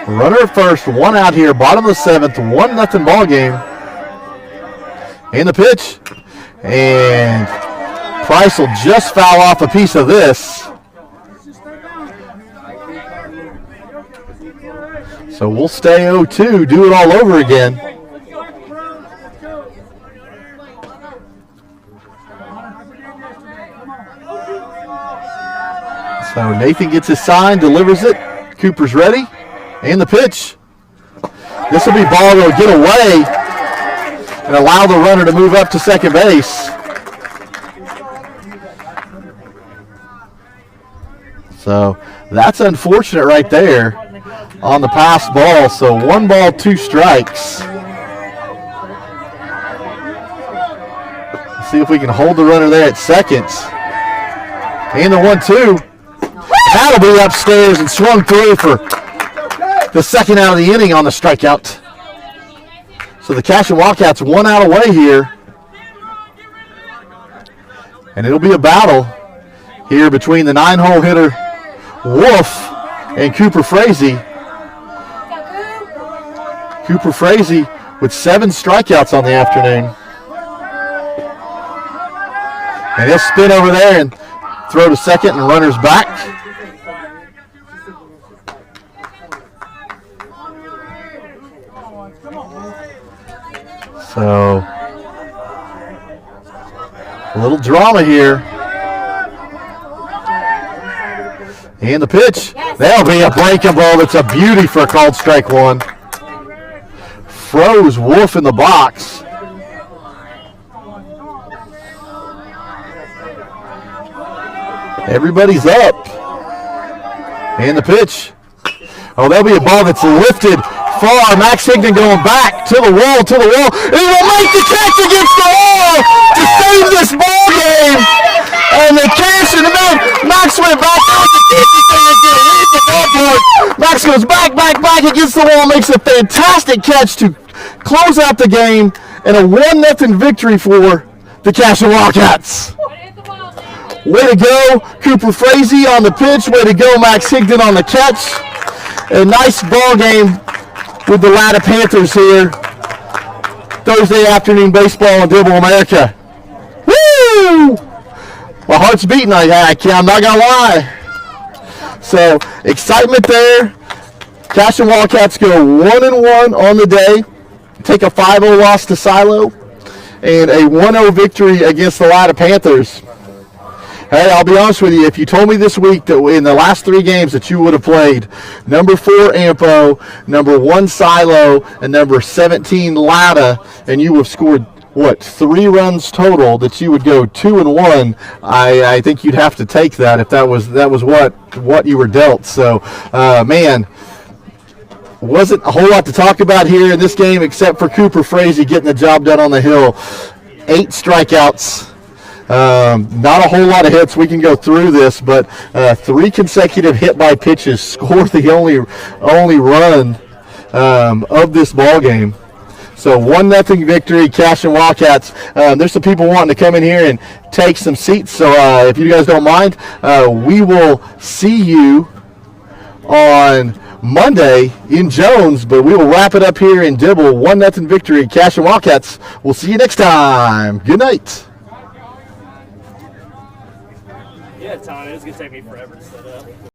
Runner at first, 1 out here, bottom of the 7th, 1-0 ball game. In the pitch. And Price will just foul off a piece of this. So we'll stay 0-2, do it all over again. So Nathan gets his sign, delivers it. Cooper's ready. And the pitch. This will be ball that will get away and allow the runner to move up to second base. So that's unfortunate right there on the pass ball. So 1 ball, 2 strikes. Let's see if we can hold the runner there at second. And the 1-2. That'll be upstairs and swung through for the second out of the inning on the strikeout. So the Cashion Wildcats 1 out away here. And it'll be a battle here between the 9-hole hitter Wolf and Cooper Frazee. Cooper Frazee with 7 strikeouts on the afternoon. And he'll spin over there and throw to second and runners back. So, a little drama here. And the pitch. That'll be a breaking ball. That's a beauty for a called strike 1. Froze Wolf in the box. Everybody's up. And the pitch. Oh, that'll be a ball that's lifted far. Max Higdon going back to the wall, to the wall. He will make the catch against the wall to save this ball game. And the Cashion, Max went back out to leave the ballpark. Max goes back against the wall, makes a fantastic catch to close out the game, and a 1-0 victory for the Cashion Wildcats. Way to go, Cooper Frazee on the pitch. Way to go, Max Higdon on the catch. A nice ball game with the Latta Panthers here. Thursday afternoon baseball in Dibble, America. Woo! My heart's beating. I'm not gonna lie. So excitement there. Cashion Wildcats go 1-1 on the day. Take a 5-0 loss to Silo and a 1-0 victory against the Latta Panthers. Hey, I'll be honest with you. If you told me this week that in the last 3 games that you would have played number 4 Ampo, number 1 Silo, and number 17 Latta, and you would have scored 3 runs total, that you would go 2-1, I think you'd have to take that if that was what you were dealt. So, man, wasn't a whole lot to talk about here in this game except for Cooper Frazee getting the job done on the hill. 8 strikeouts. Not a whole lot of hits. We can go through this, but 3 consecutive hit by pitches scored the only run of this ball game. So 1-0 victory, Cashion Wildcats. There's some people wanting to come in here and take some seats. So if you guys don't mind, we will see you on Monday in Jones, but we will wrap it up here in Dibble. 1-0 victory, Cashion Wildcats. We'll see you next time. Good night. Yeah, Tom, it's going to take me forever to set up.